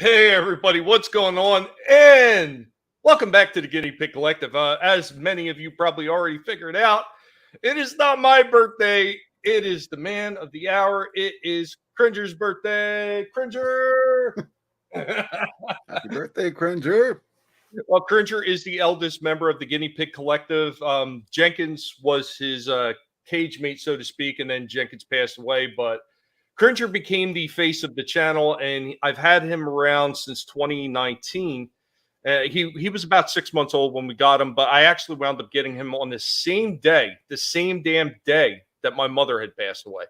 Hey, everybody, what's going on? And welcome back to the Guinea Pig Collective. As many of you probably already figured out, it is not my birthday. It is the man of the hour. It is Cringer's birthday. Cringer! Happy birthday, Cringer. Well, Cringer is the eldest member of the Guinea Pig Collective. Jenkins was his cage mate, so to speak, and then Jenkins passed away, but Cringer became the face of the channel, and I've had him around since 2019. He was about 6 months old when we got him, but I actually wound up getting him on the same damn day that my mother had passed away.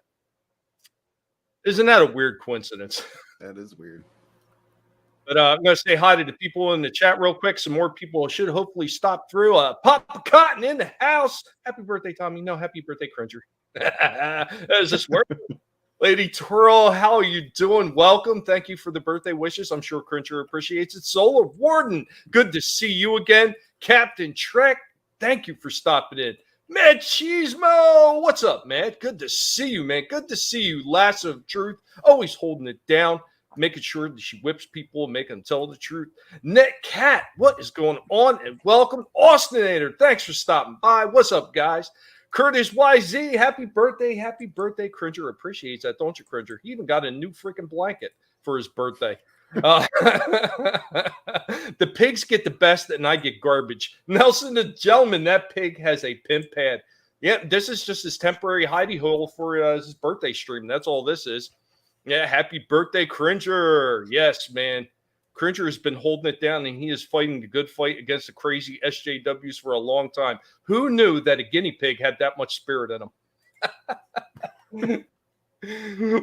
Isn't that a weird coincidence? That is weird. But I'm going to say hi to the people in the chat real quick. Some more people should hopefully stop through. Papa Cotton in the house. Happy birthday, Tommy. No, happy birthday, Cringer. Does this work? Lady Twirl, how are you doing? Welcome. Thank you for the birthday wishes. I'm sure Cringer appreciates it. Solar Warden, good to see you again. Captain Trek, thank you for stopping in. Mad Cheesemo, what's up, man? Good to see you, man. Good to see you. Lasso of Truth, always holding it down, making sure that she whips people and make them tell the truth. Net Cat, what is going on? And welcome. Austinator, thanks for stopping by. What's up, guys? Curtis YZ, happy birthday, Cringer. Appreciates that, don't you, Cringer? He even got a new freaking blanket for his birthday. The pigs get the best and I get garbage. Nelson the Gentleman, that pig has a pimp pad. Yeah, this is just his temporary hidey hole for his birthday stream. That's all this is. Yeah, happy birthday, Cringer. Yes, man. Cringer has been holding it down, and he is fighting the good fight against the crazy SJWs for a long time. Who knew that a guinea pig had that much spirit in him?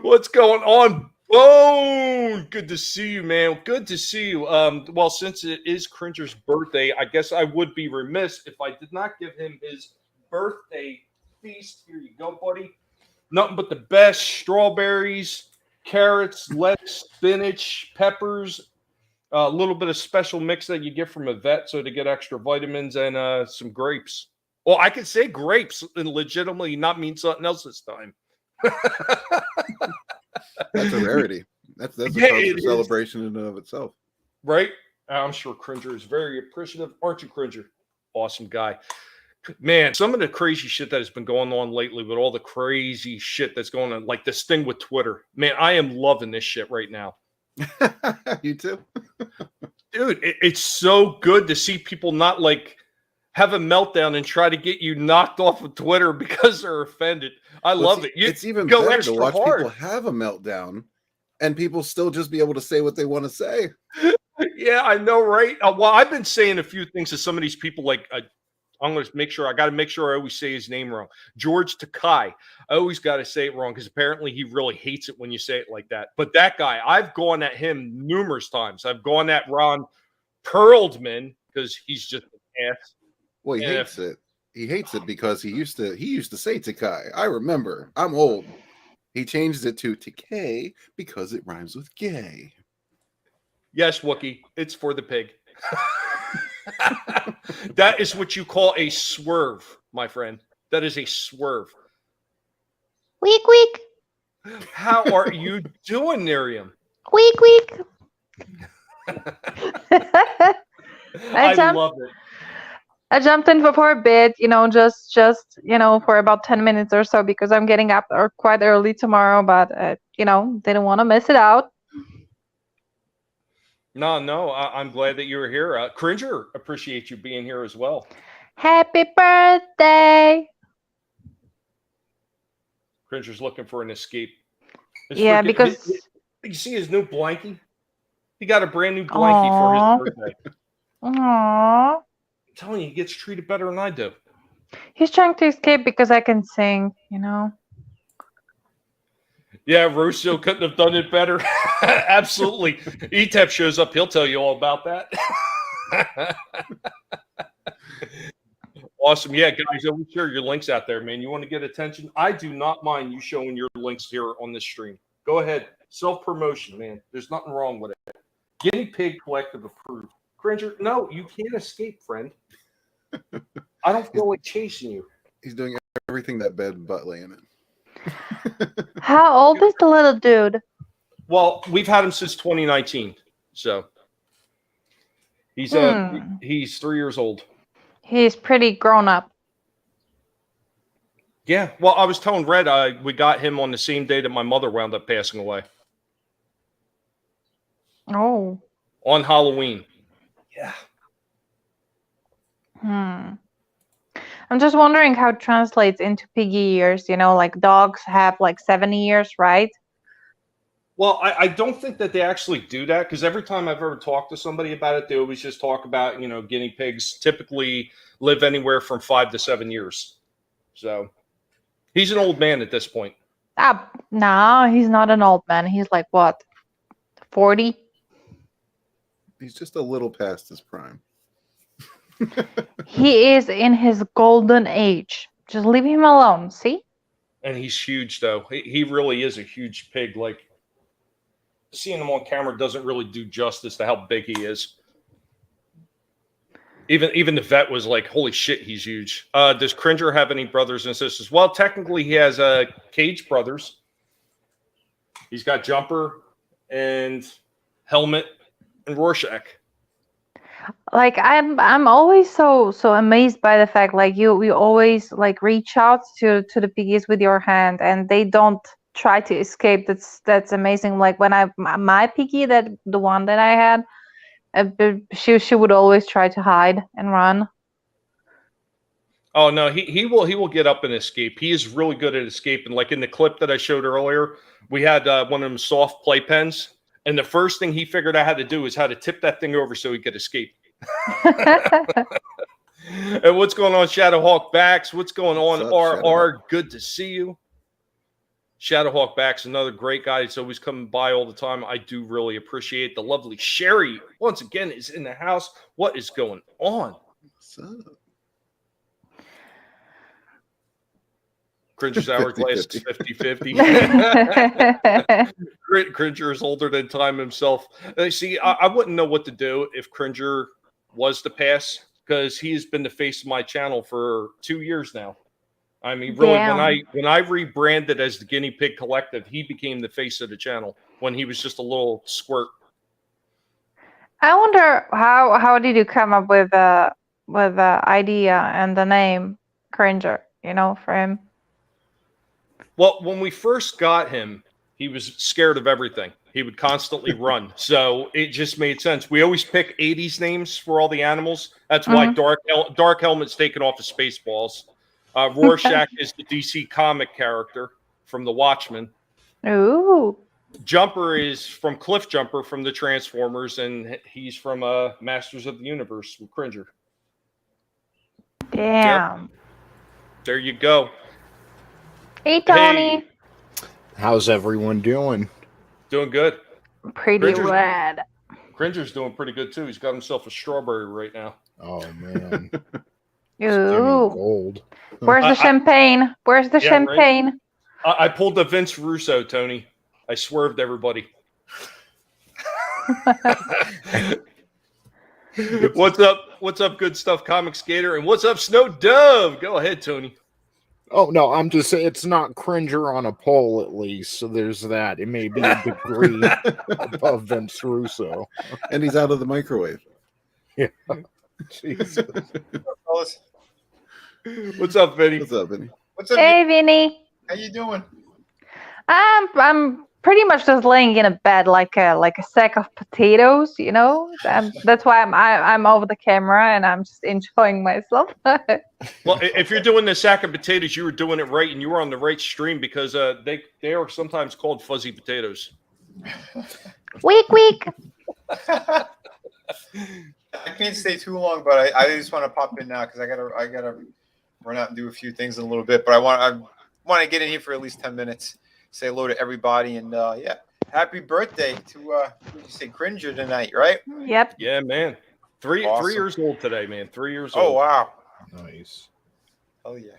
What's going on, Bone? Good to see you, man. Good to see you. Well, since it is Cringer's birthday, I guess I would be remiss if I did not give him his birthday feast. Here you go, buddy. Nothing but the best strawberries, carrots, lettuce, spinach, peppers, a little bit of special mix that you get from a vet so to get extra vitamins, and some grapes. Well, I could say grapes and legitimately not mean something else this time. That's a rarity. That's a celebration in and of itself. Right? I'm sure Cringer is very appreciative. Aren't you, Cringer? Awesome guy. Man, some of the crazy shit that has been going on lately with all the crazy shit that's going on, like this thing with Twitter. Man, I am loving this shit right now. You too? Dude, it's so good to see people not like have a meltdown and try to get you knocked off of Twitter because they're offended. I love it. It's even better to watch people have a meltdown and people still just be able to say what they want to say. Yeah, I know, right? Well, I've been saying a few things to some of these people, like I'm going to make sure I always say his name wrong. George Takai. I always got to say it wrong because apparently he really hates it when you say it like that. But that guy, I've gone at him numerous times. I've gone at Ron Perlman because he's just an ass. Well, he hates it. He hates it because he used to say Takai. I remember. I'm old. He changed it to Takay because it rhymes with gay. Yes, Wookie. It's for the pig. That is what you call a swerve, my friend. That is a swerve. Week, week. How are you doing, Miriam? Week, week. I love it. I jumped in for a bit, just for about 10 minutes or so because I'm getting up quite early tomorrow, but, didn't want to miss it out. No, I'm glad that you were here. Cringer, appreciate you being here as well. Happy birthday. Cringer's looking for an escape. Because... You see his new blankie? He got a brand new blankie for his birthday. Aww. I'm telling you, he gets treated better than I do. He's trying to escape because I can sing, Yeah, Rocio couldn't have done it better. Absolutely. ETEP shows up. He'll tell you all about that. Awesome. Yeah, guys, always share your links out there, man. You want to get attention? I do not mind you showing your links here on this stream. Go ahead. Self-promotion, man. There's nothing wrong with it. Guinea Pig Collective approved. Cringer, no, you can't escape, friend. I don't feel like chasing you. He's doing everything that bed and butt laying in. How old is the little dude? Well, we've had him since 2019. So he's Hmm. he's 3 years old. He's pretty grown up. Yeah. Well, I was telling Red we got him on the same day that my mother wound up passing away Oh. on Halloween. Yeah. Hmm. I'm just wondering how it translates into piggy years. Like dogs have like 70 years, right? Well, I don't think that they actually do that because every time I've ever talked to somebody about it, they always just talk about, guinea pigs typically live anywhere from 5 to 7 years. So he's an old man at this point. No, he's not an old man. He's like what, 40? He's just a little past his prime. He is in his golden age. Just leave him alone, see? And he's huge, though. He really is a huge pig. Like, seeing him on camera doesn't really do justice to how big he is. Even the vet was like, holy shit, he's huge. Does Cringer have any brothers and sisters? Well, technically, he has Cage brothers. He's got Jumper and Helmet and Rorschach. Like I'm always so amazed by the fact like you always like reach out to the piggies with your hand and they don't try to escape. That's amazing. Like when my piggy, that the one that I had, she would always try to hide and run. Oh no, he will get up and escape. He is really good at escaping. Like in the clip that I showed earlier, we had one of them soft playpens, and the first thing he figured out how to do is how to tip that thing over so he could escape. And what's going on, Shadowhawk Backs? What's going on, RR? Good to see you. Shadowhawk Backs, another great guy. He's always coming by all the time. I do really appreciate the lovely Sherry. Once again, is in the house. What is going on? What's up? Cringer's hourglass is 50-50. Cringer is older than time himself. See, I wouldn't know what to do if Cringer was to pass because he's been the face of my channel for 2 years now. I mean, really, when I rebranded as the Guinea Pig Collective, he became the face of the channel when he was just a little squirt. I wonder how did you come up with the idea and the name Cringer, for him? Well, when we first got him, he was scared of everything. He would constantly run. So it just made sense. We always pick 80s names for all the animals. That's why Dark Helmet's taken off of Spaceballs. Rorschach is the DC comic character from The Watchmen. Ooh. Jumper is from Cliff Jumper from the Transformers, and he's from Masters of the Universe with Cringer. Damn. Yep. There you go. Hey, Tony. Hey. How's everyone doing? Doing good. Pretty rad. Cringer's doing pretty good, too. He's got himself a strawberry right now. Oh, man. Ooh. Gold. Where's the champagne? Where's the champagne? Right? I pulled the Vince Russo, Tony. I swerved everybody. What's up? What's up, Good Stuff Comic Skater? And what's up, Snow Dove? Go ahead, Tony. Oh, no, I'm just saying it's not Cringer on a pole, at least. So there's that. It may be a degree above Vince Russo. And he's out of the microwave. Yeah. Jesus. What's up, Vinny? What's up, Vinny? What's up? Hey, Vinny. How you doing? I'm pretty much just laying in a bed like a sack of potatoes, That's why I'm over the camera and I'm just enjoying myself. Well, if you're doing the sack of potatoes, you were doing it right, and you were on the right stream because they are sometimes called fuzzy potatoes. Weak. I can't stay too long, but I just want to pop in now because I gotta run out and do a few things in a little bit. But I want to get in here for at least 10 minutes. Say hello to everybody, and yeah, happy birthday to what did you say, Cringer tonight, right? Yep. Yeah, man. Three years old today, man. 3 years old. Oh wow. Nice. Oh yeah.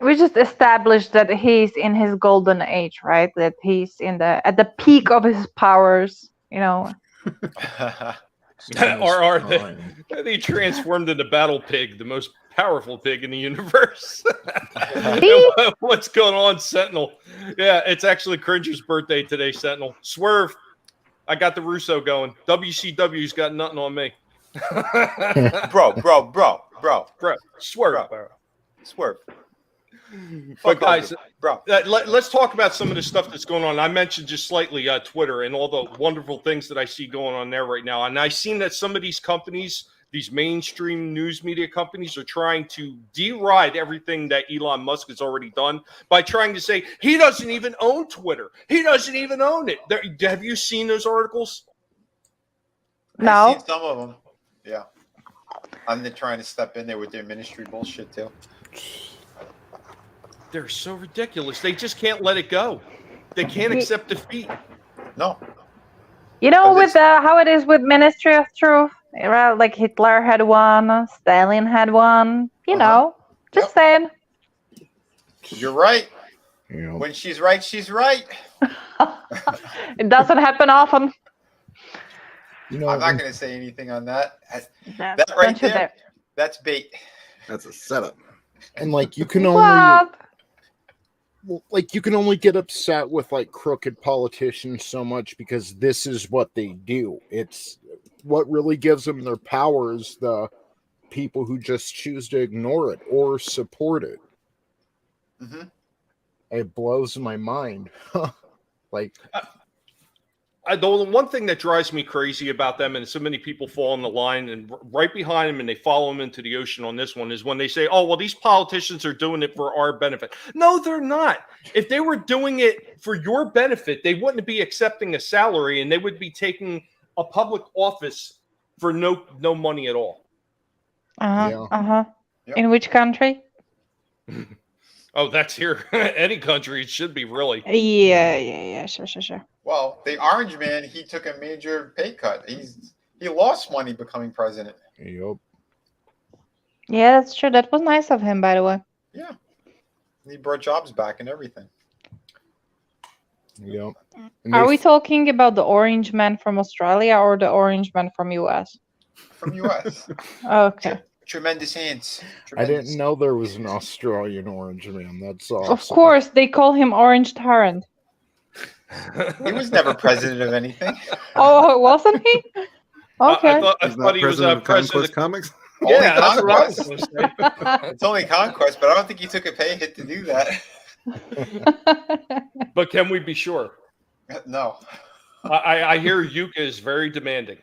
We just established that he's in his golden age, right? That he's at the peak of his powers, They transformed into Battle Pig, the most powerful pig in the universe. What's going on, Sentinel? Yeah, it's actually Cringer's birthday today, Sentinel. Swerve. I got the Russo going. WCW's got nothing on me. Bro. Swerve. Swerve. But guys, bro. Let's talk about some of the stuff that's going on. I mentioned just slightly Twitter and all the wonderful things that I see going on there right now. And I've seen that some of these companies, these mainstream news media companies, are trying to deride everything that Elon Musk has already done by trying to say he doesn't even own Twitter. He doesn't even own it. Have you seen those articles? No. I've seen some of them. Yeah. And they're trying to step in there with their ministry bullshit too. They're so ridiculous. They just can't let it go. They can't accept defeat. No. You know, with how it is with Ministry of Truth, right? Like Hitler had one, Stalin had one. You know, just saying. You're right. Yeah. When she's right, she's right. It doesn't happen often. You know, I'm not going to say anything on that. That Right there, that's bait. That's a setup. and like you can only What? you can only get upset with like crooked politicians so much because this is what they do. It's what really gives them their power is the people who just choose to ignore it or support it. Mm-hmm. It blows my mind. Like The one thing that drives me crazy about them, and so many people fall in the line and right behind them and they follow them into the ocean on this one, is when they say, oh, well, these politicians are doing it for our benefit. No, they're not. If they were doing it for your benefit, they wouldn't be accepting a salary and they would be taking a public office for no money at all. Yep. Yep. In which country? Oh, that's here. Any country, it should be really. Yeah. Sure. Well, the Orange Man, he took a major pay cut. He lost money becoming president. Yep. Yeah, that's true. That was nice of him, by the way. Yeah. He brought jobs back and everything. Yep. Are we talking about the Orange Man from Australia or the Orange Man from US? From U.S. Okay. Tremendous hands. I didn't know there was an Australian Orange Man. That's awesome. Of course, they call him Orange Tyrant. He was never president of anything. Oh, wasn't he? Okay. I thought he was president of president Conquest of Comics. Yeah, that's Only what I was Conquest. going to say. It's only Conquest, but I don't think he took a pay hit to do that. But can we be sure? No. I hear Yuka is very demanding.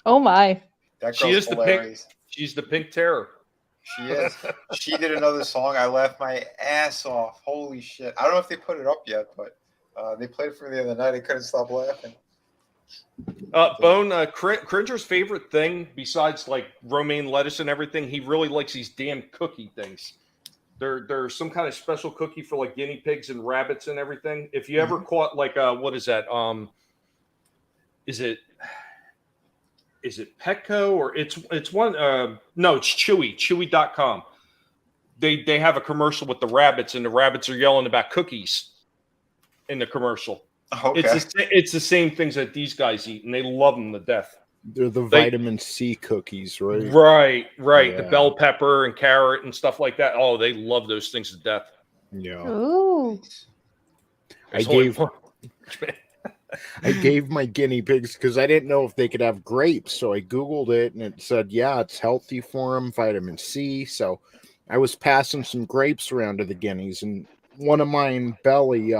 Oh my. That She girl's is the hilarious. She's the pink terror. She is. She did another song. I laughed my ass off. Holy shit. I don't know if they put it up yet, but they played it for me the other night. I couldn't stop laughing. Bone, Cringer's favorite thing, besides like romaine lettuce and everything, he really likes these damn cookie things. There's some kind of special cookie for like guinea pigs and rabbits and everything. If you ever caught like what is that? Is it Petco or it's one no, it's Chewy.com. They have a commercial with the rabbits and the rabbits are yelling about cookies in the commercial. Okay. It's the same things that these guys eat and they love them to death. They're the vitamin C cookies, right? Right. Yeah. The bell pepper and carrot and stuff like that. Oh, they love those things to death. Yeah. Ooh. I gave my guinea pigs because I didn't know if they could have grapes. So I Googled it and it said, yeah, it's healthy for them, vitamin C. So I was passing some grapes around to the guineas and one of mine, Belly,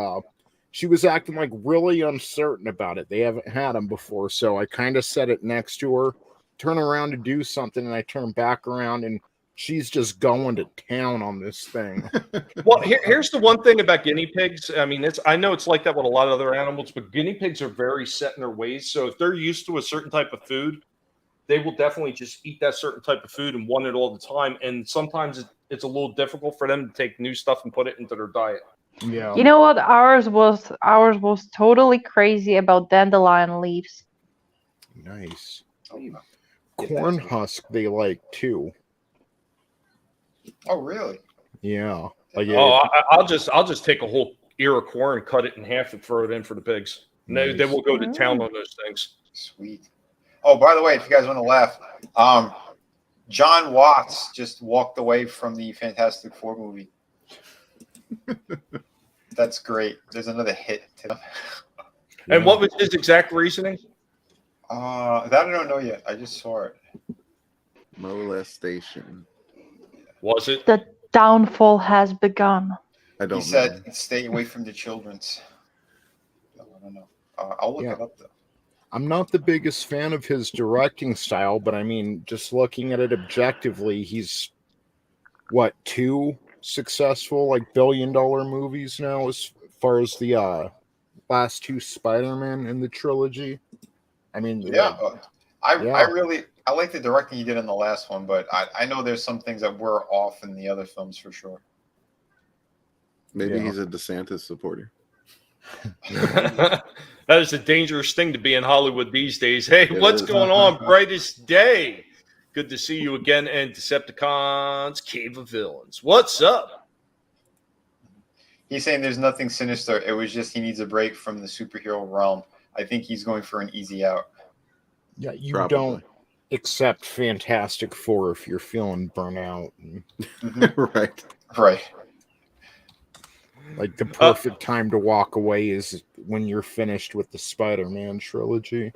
she was acting like really uncertain about it. They haven't had them before. So I kind of set it next to her, turn around to do something. And I turn back around and she's just going to town on this thing. Well, here's the one thing about guinea pigs. I mean, I know it's like that with a lot of other animals, but guinea pigs are very set in their ways. So if they're used to a certain type of food, they will definitely just eat that certain type of food and want it all the time. And sometimes it's a little difficult for them to take new stuff and put it into their diet. Yeah. You know what? Ours was totally crazy about dandelion leaves. Nice. Corn husk they like too. Oh, really? Yeah. Like I'll just take a whole ear of corn, cut it in half, and throw it in for the pigs. And they will go to town on those things. Sweet. Oh, by the way, if you guys want to laugh, John Watts just walked away from the Fantastic Four movie. That's great. There's another hit to them. And what was his exact reasoning? That I don't know yet. I just saw it. Molestation. Was it? The downfall has begun. I don't He said, know. "Stay away from the children's." No, I don't know. I'll look it up though. I'm not the biggest fan of his directing style, but I mean, just looking at it objectively, he's what, 2 successful like billion-dollar movies now as far as the last 2 Spider-Man in the trilogy. I mean, Yeah, I like the directing he did in the last one, but I know there's some things that were off in the other films for sure. Maybe he's a DeSantis supporter. That is a dangerous thing to be in Hollywood these days. Hey, It what's is. going on? Brightest day. Good to see you again, and Decepticons Cave of Villains. What's up? He's saying there's nothing sinister. It was just he needs a break from the superhero realm. I think he's going for an easy out. Yeah, you Probably. don't accept Fantastic Four if you're feeling burnout. Right. Right. Like the perfect time to walk away is when you're finished with the Spider-Man trilogy.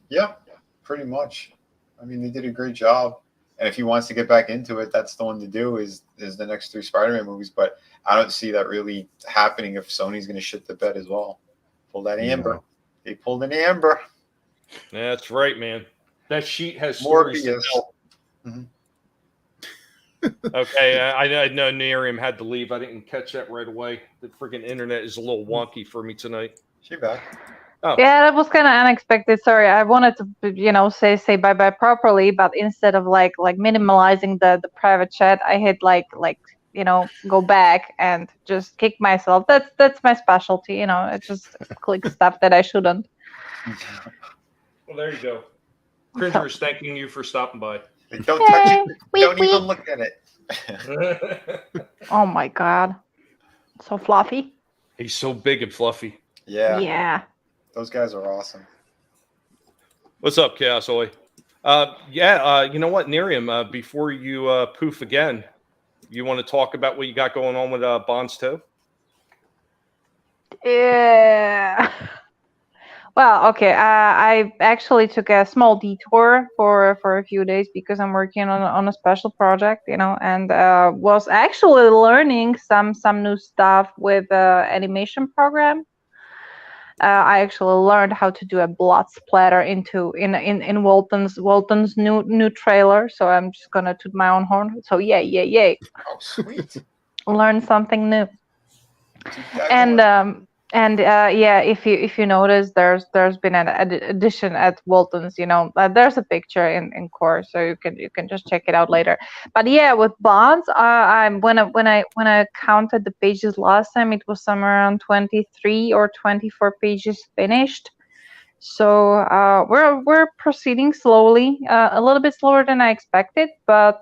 Yeah, pretty much. I mean, they did a great job. And if he wants to get back into it, that's the one to do is the next 3 Spider-Man movies. But I don't see that really happening if Sony's going to shit the bed as well. Pull that Amber. No. They pulled an Amber. That's right, man. That sheet has stories to Morbius. tell. Okay, I know Miriam had to leave. I didn't catch that right away. The freaking internet is a little wonky for me tonight. She back. Oh, Yeah, that was kind of unexpected. Sorry, I wanted to, say bye bye properly, but instead of like minimalizing the private chat, I hit go back and just kick myself. That's my specialty. I just click stuff that I shouldn't. well, there you go. Cringer is thanking you for stopping by. Don't touch it. Don't even look at it. Oh my god, so fluffy. He's so big and fluffy. Yeah. Yeah. Those guys are awesome. What's up, Chaos Oi? You know what, Miriam, before you poof again, you want to talk about what you got going on with Bonds 2? Yeah. Well, okay. I actually took a small detour for a few days because I'm working on a special project, and was actually learning some new stuff with animation program. I actually learned how to do a blood splatter in Walton's new trailer. So I'm just gonna toot my own horn. So yay! Oh, sweet. Learn something new. And If you notice, there's been an addition at Walton's. There's a picture in core, so you can just check it out later. But yeah, with Bonds, when I counted the pages last time, it was somewhere around 23 or 24 pages finished. So we're proceeding slowly, a little bit slower than I expected, but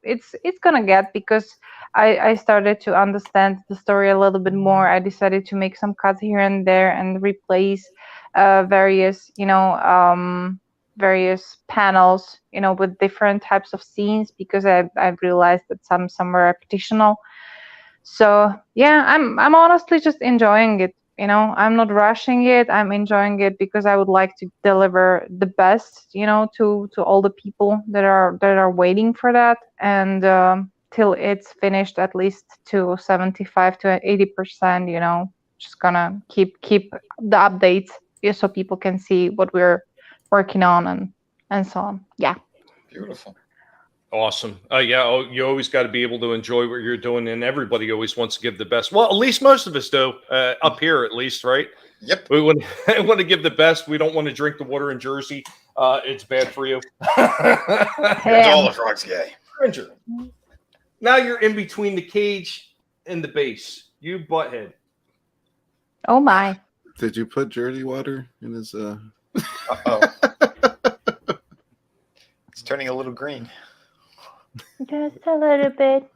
it's gonna get because I started to understand the story a little bit more. I decided to make some cuts here and there and replace various panels with different types of scenes because I've realized that some were repetitional. So yeah, I'm honestly just enjoying it. I'm not rushing it. I'm enjoying it because I would like to deliver the best, to all the people that are waiting for that, and till it's finished at least to 75 to 80%. Just gonna keep the updates so people can see what we're working on and so on. Yeah. beautiful. Awesome. You always got to be able to enjoy what you're doing, and everybody always wants to give the best. Well, at least most of us do, up here at least, right? Yep. We want to give the best. We don't want to drink the water in Jersey. It's bad for you. It's all the frogs gay. Cringer. Now you're in between the cage and the base. You butthead. Oh my. Did you put Jersey water in his Uh-oh. It's turning a little green. Just a little bit.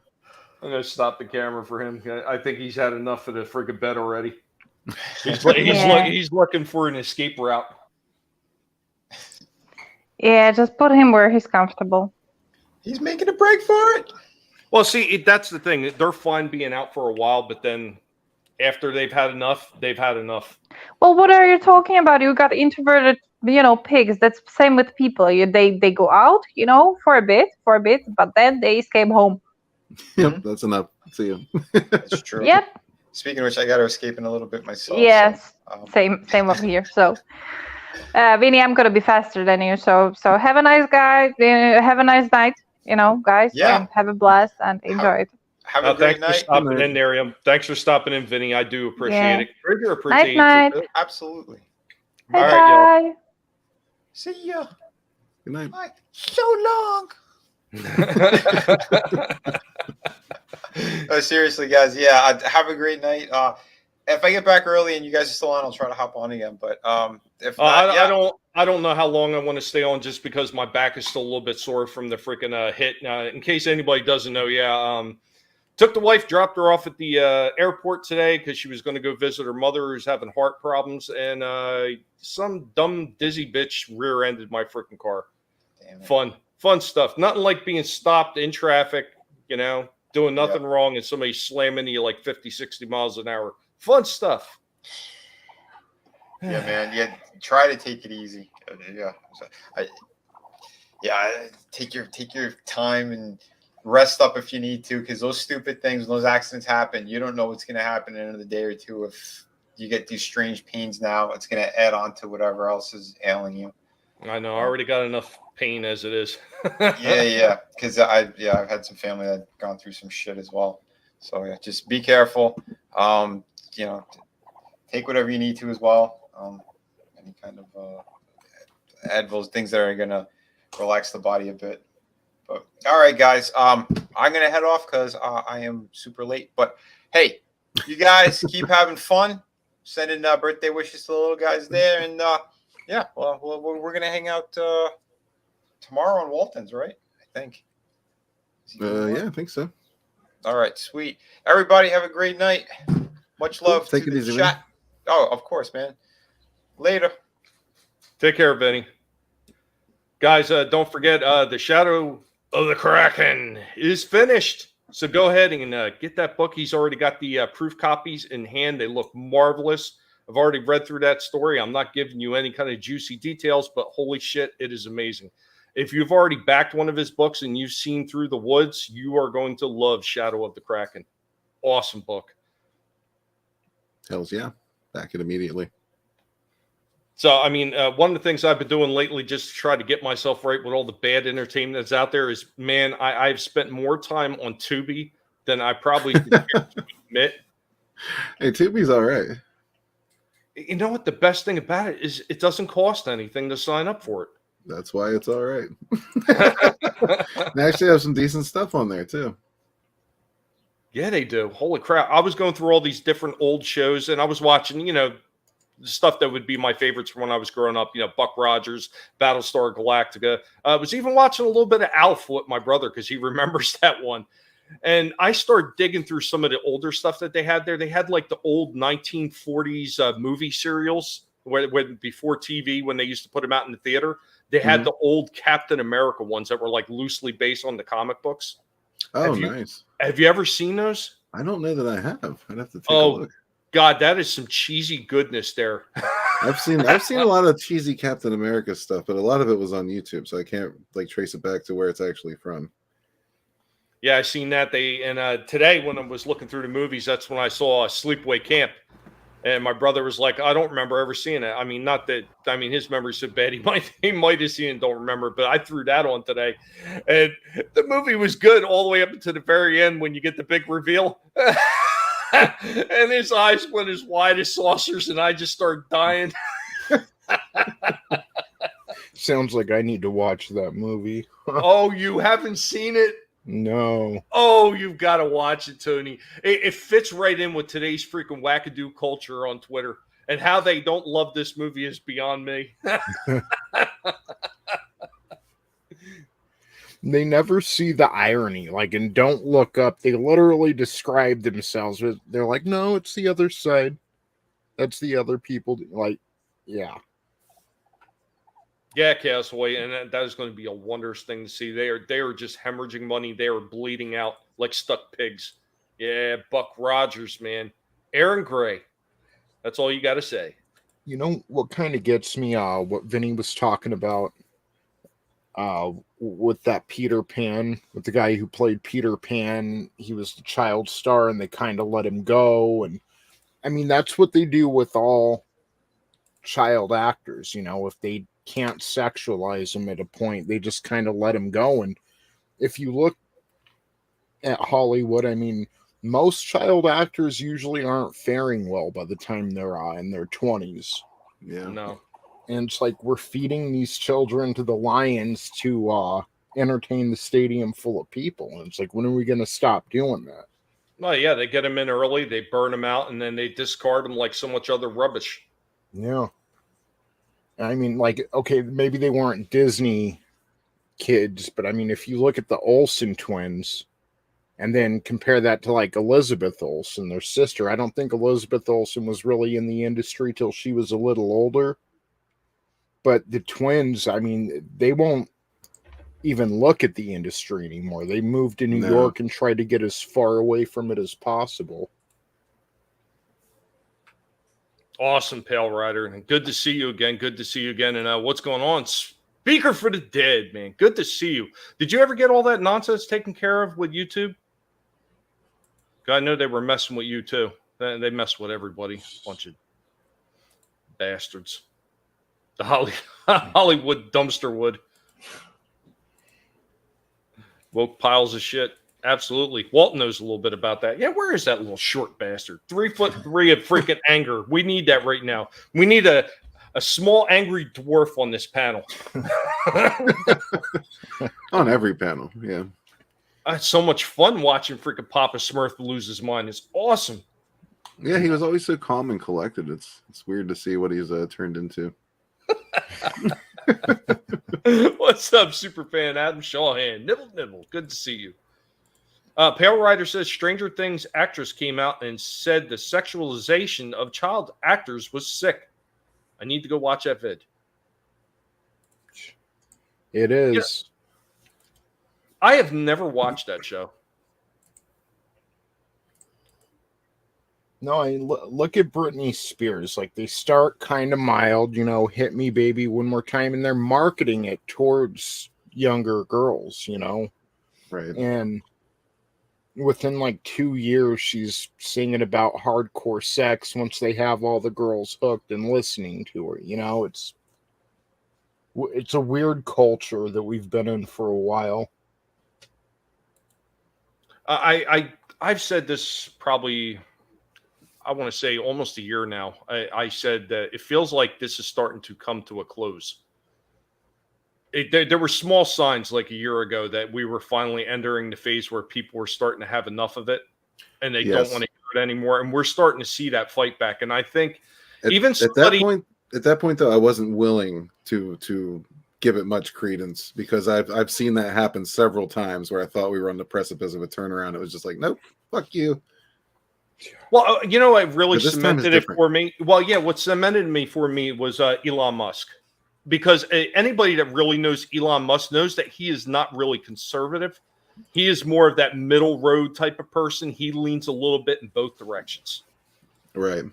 I'm gonna stop the camera for him. I think he's had enough of the friggin' bed already. He's looking for an escape route. Yeah, just put him where he's comfortable. He's making a break for it. Well, see, that's the thing. They're fine being out for a while, but then After they've had enough, they've had enough. Well, what are you talking about? You got introverted, pigs. That's same with people. They go out, for a bit, but then they escape home. Yep, that's enough. See you. That's true. Yep. Speaking of which, I got to escape in a little bit myself. Yes. So, Same over here. So, Vinny, I'm gonna be faster than you. So have a nice have a nice night, guys. Yeah. And have a blast and enjoy it. Have a great Thanks for night. stopping in there. Thanks for stopping in, Vinny. I do appreciate it. Trigger appreciates Night. it. Absolutely. Bye All right, bye. See ya. Good night. Bye. So long. No, seriously, guys. Yeah, have a great night. If I get back early and you guys are still on, I'll try to hop on again. But if not, I don't know how long I want to stay on, just because my back is still a little bit sore from the freaking hit. In case anybody doesn't know, took the wife, dropped her off at the airport today because she was going to go visit her mother who's having heart problems, and some dumb dizzy bitch rear-ended my freaking car. Damn it. Fun stuff. Nothing like being stopped in traffic, doing nothing wrong, and somebody slamming you like 50, 60 miles an hour. Fun stuff. Yeah, man. Yeah, try to take it easy. Yeah, take your time and rest up if you need to, because those stupid things, when those accidents happen, you don't know what's going to happen at the end of the day or two. If you get these strange pains now, it's going to add on to whatever else is ailing you. I know. I already got enough pain as it is. Yeah. Because I've had some family that gone through some shit as well. So yeah, just be careful. Take whatever you need to as well. Any kind of Advils, things that are gonna relax the body a bit. But all right, guys, I'm gonna head off because I am super late. But hey, you guys keep having fun. Sending birthday wishes to the little guys there, and we're gonna hang out tomorrow on Walton's, right? I think. Yeah, I think so. All right, sweet. Everybody have a great night. Much love Take to it the easy, chat. man. Oh, of course, man. Later. Take care, Vinny. Guys, don't forget, The Shadow of the Kraken is finished. So go ahead and get that book. He's already got the proof copies in hand. They look marvelous. I've already read through that story. I'm not giving you any kind of juicy details, but holy shit, it is amazing. If you've already backed one of his books and you've seen Through the Woods, you are going to love Shadow of the Kraken. Awesome book. Hells yeah. Back it immediately. So, I mean, one of the things I've been doing lately just to try to get myself right with all the bad entertainment that's out there is, man, I've spent more time on Tubi than I probably should care to admit. Hey, Tubi's all right. You know what? The best thing about it is it doesn't cost anything to sign up for it. That's why it's all right. They actually have some decent stuff on there, too. Yeah, they do. Holy crap. I was going through all these different old shows, and I was watching, the stuff that would be my favorites from when I was growing up, Buck Rogers, Battlestar Galactica. I was even watching a little bit of Alf with my brother because he remembers that one. And I started digging through some of the older stuff that they had there. They had like the old 1940s movie serials when before TV, when they used to put them out in the theater. They had the old Captain America ones that were like loosely based on the comic books. Oh, nice. Have you ever seen those? I don't know that I have. I'd have to take a look. God, that is some cheesy goodness there. I've seen a lot of cheesy Captain America stuff, but a lot of it was on YouTube, so I can't trace it back to where it's actually from. Yeah, I seen that. Today when I was looking through the movies, that's when I saw Sleepaway Camp. And my brother was like, I don't remember ever seeing it. I mean, his memory's so bad. He might have seen it and don't remember, but I threw that on today. And the movie was good all the way up to the very end when you get the big reveal. And his eyes went as wide as saucers, and I just started dying. Sounds like I need to watch that movie. Oh, you haven't seen it? No. Oh, you've got to watch it, Tony. It fits right in with today's freaking wackadoo culture on Twitter. And how they don't love this movie is beyond me. They never see the irony, and don't look up. They literally describe themselves. They're like, no, it's the other side. That's the other people. Yeah. Yeah, Castaway, and that is going to be a wondrous thing to see. They are just hemorrhaging money. They are bleeding out like stuck pigs. Yeah, Buck Rogers, man. Aaron Gray. That's all you got to say. You know what kind of gets me? What Vinny was talking about. With that Peter Pan, with the guy who played Peter Pan, he was the child star, and they kind of let him go. And I mean, that's what they do with all child actors. You know, if they can't sexualize them at a point, they just kind of let them go. And if you look at Hollywood, I mean, most child actors usually aren't faring well by the time they're in their 20s. Yeah. No. And it's like we're feeding these children to the lions to entertain the stadium full of people. And it's like, when are we going to stop doing that? Well, yeah, they get them in early, they burn them out, and then they discard them like so much other rubbish. Yeah. I mean, like, okay, maybe they weren't Disney kids, but I mean, if you look at the Olsen twins and then compare that to like Elizabeth Olsen, their sister, I don't think Elizabeth Olsen was really in the industry till she was a little older. But the twins, I mean, they won't even look at the industry anymore. They moved to New York and tried to get as far away from it as possible. Awesome, Pale Rider. And good to see you again. Good to see you again. And what's going on? Speaker for the Dead, man. Good to see you. Did you ever get all that nonsense taken care of with YouTube? I know they were messing with you, too. They mess with everybody. Bunch of bastards. The Hollywood dumpster wood. Woke piles of shit. Absolutely. Walt knows a little bit about that. Yeah, where is that little short bastard? 3'3" of freaking anger. We need that right now. We need a small angry dwarf on this panel. On every panel, yeah. I had so much fun watching freaking Papa Smurf lose his mind. It's awesome. Yeah, he was always so calm and collected. It's weird to see what he's turned into. What's up, superfan Adam Shawhan? Nibble, nibble. Good to see you. Pale Rider says Stranger Things actress came out and said the sexualization of child actors was sick. I need to go watch that vid. It is. Yeah. I have never watched that show. No, I look at Britney Spears. Like, they start kind of mild, you know, hit me, baby, one more time, and they're marketing it towards younger girls, you know? Right. And within like 2 years, she's singing about hardcore sex once they have all the girls hooked and listening to her. You know, it's a weird culture that we've been in for a while. I've said this probably, I want to say almost a year now. I said that it feels like this is starting to come to a close. There were small signs like a year ago that we were finally entering the phase where people were starting to have enough of it and they don't want to hear it anymore. And we're starting to see that fight back. And I think at that point, though, I wasn't willing to give it much credence because I've seen that happen several times where I thought we were on the precipice of a turnaround. It was just like, nope, fuck you. Well, you know, it really cemented it for me. Well, yeah, what cemented me for me was Elon Musk. Because anybody that really knows Elon Musk knows that he is not really conservative. He is more of that middle road type of person. He leans a little bit in both directions. Right.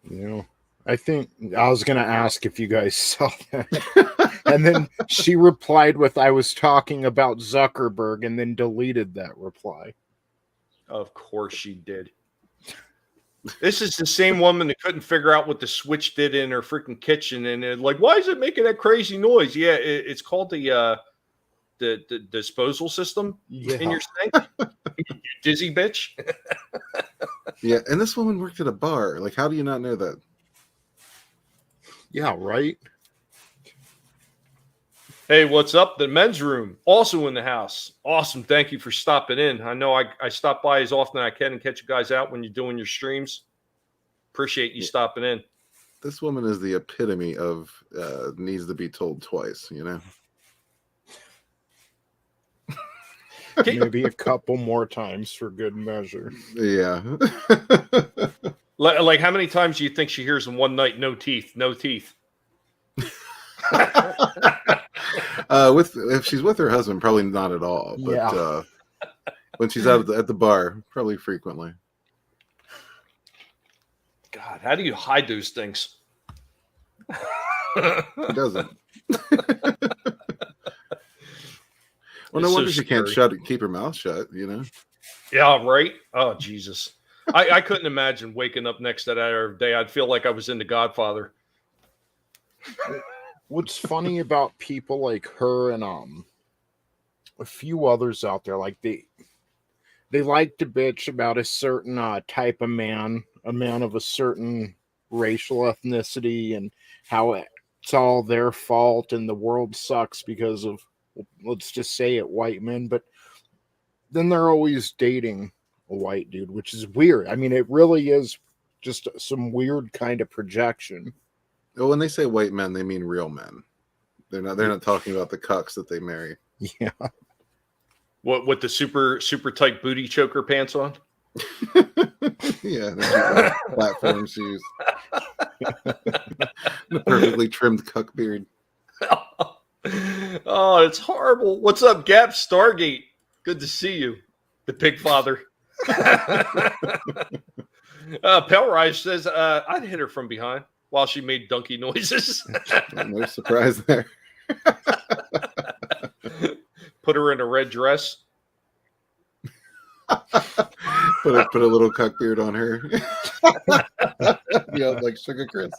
You know, I think I was going to ask if you guys saw that. And then she replied with, I was talking about Zuckerberg, and then deleted that reply. Of course she did. This is the same woman that couldn't figure out what the switch did in her freaking kitchen, and like, why is it making that crazy noise? Yeah, it's called the disposal system in your sink. You dizzy bitch. Yeah, and this woman worked at a bar. Like, how do you not know that? Yeah, right. Hey, what's up? The men's room also in the house. Awesome. Thank you for stopping in. I know I stop by as often as I can and catch you guys out when you're doing your streams. Appreciate you stopping in. This woman is the epitome of needs to be told twice, you know? Maybe a couple more times for good measure. Yeah. Like, how many times do you think she hears in one night, no teeth, no teeth? If she's with her husband, probably not at all. But when she's out at the bar, probably frequently. God, how do you hide those things? He doesn't. Well, no It's so wonder she can't scary. keep her mouth shut, you know? Yeah, right. Oh Jesus, I couldn't imagine waking up next to that every day. I'd feel like I was in The Godfather. What's funny about people like her and a few others out there, like they like to bitch about a certain type of man, a man of a certain racial ethnicity, and how it's all their fault and the world sucks because of, let's just say it, white men. But then they're always dating a white dude, which is weird. I mean, it really is just some weird kind of projection. Well, when they say white men, they mean real men. They're not talking about the cucks that they marry. Yeah. What with the super tight booty choker pants on? Yeah, the platform shoes. The perfectly trimmed cuck beard. Oh, it's horrible. What's up, Gap Stargate? Good to see you, the Pig Father. Pelrise says, I'd hit her from behind while she made donkey noises. No surprise there. Put her in a red dress. Put a little cuck beard on her. Yeah, like Sugar Chris.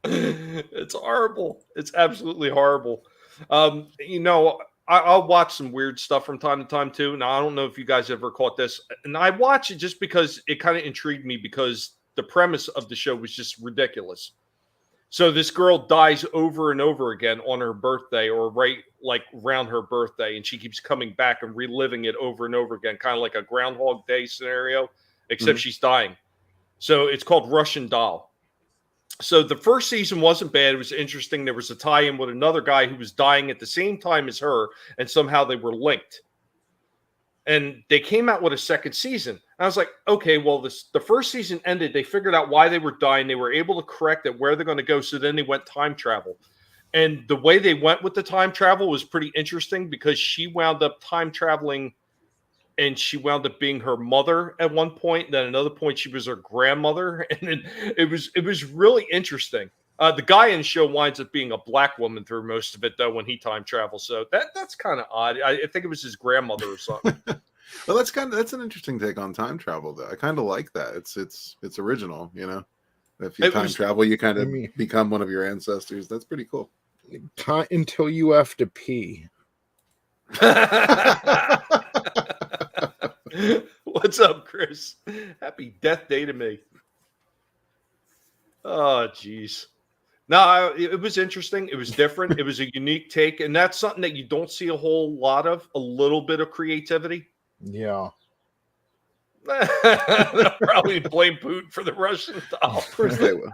It's horrible. It's absolutely horrible. I'll watch some weird stuff from time to time too. Now, I don't know if you guys ever caught this, and I watch it just because it kind of intrigued me because the premise of the show was just ridiculous. So this girl dies over and over again on her birthday, or right like around her birthday, and she keeps coming back and reliving it over and over again, kind of like a Groundhog Day scenario, except she's dying. So it's called Russian Doll. So the first season wasn't bad. It was interesting. There was a tie-in with another guy who was dying at the same time as her, and somehow they were linked. And they came out with a second season. I was like, okay, well, the first season ended. They figured out why they were dying. They were able to correct it, where they're going to go. So then they went time travel. And the way they went with the time travel was pretty interesting because she wound up time traveling, and she wound up being her mother at one point. Then another point, she was her grandmother. And then it was really interesting. The guy in the show winds up being a black woman through most of it, though, when he time travels. So that's kind of odd. I think it was his grandmother or something. Well, that's an interesting take on time travel, though. I kind of like that. It's original, you know. If you travel, you kind of become one of your ancestors. That's pretty cool. Until you have to pee. What's up, Chris? Happy death day to me. Oh, geez. No, it was interesting. It was different. It was a unique take, and that's something that you don't see a whole lot of. A little bit of creativity. Yeah. They'll probably blame Putin for the Russian doll. Of course they will.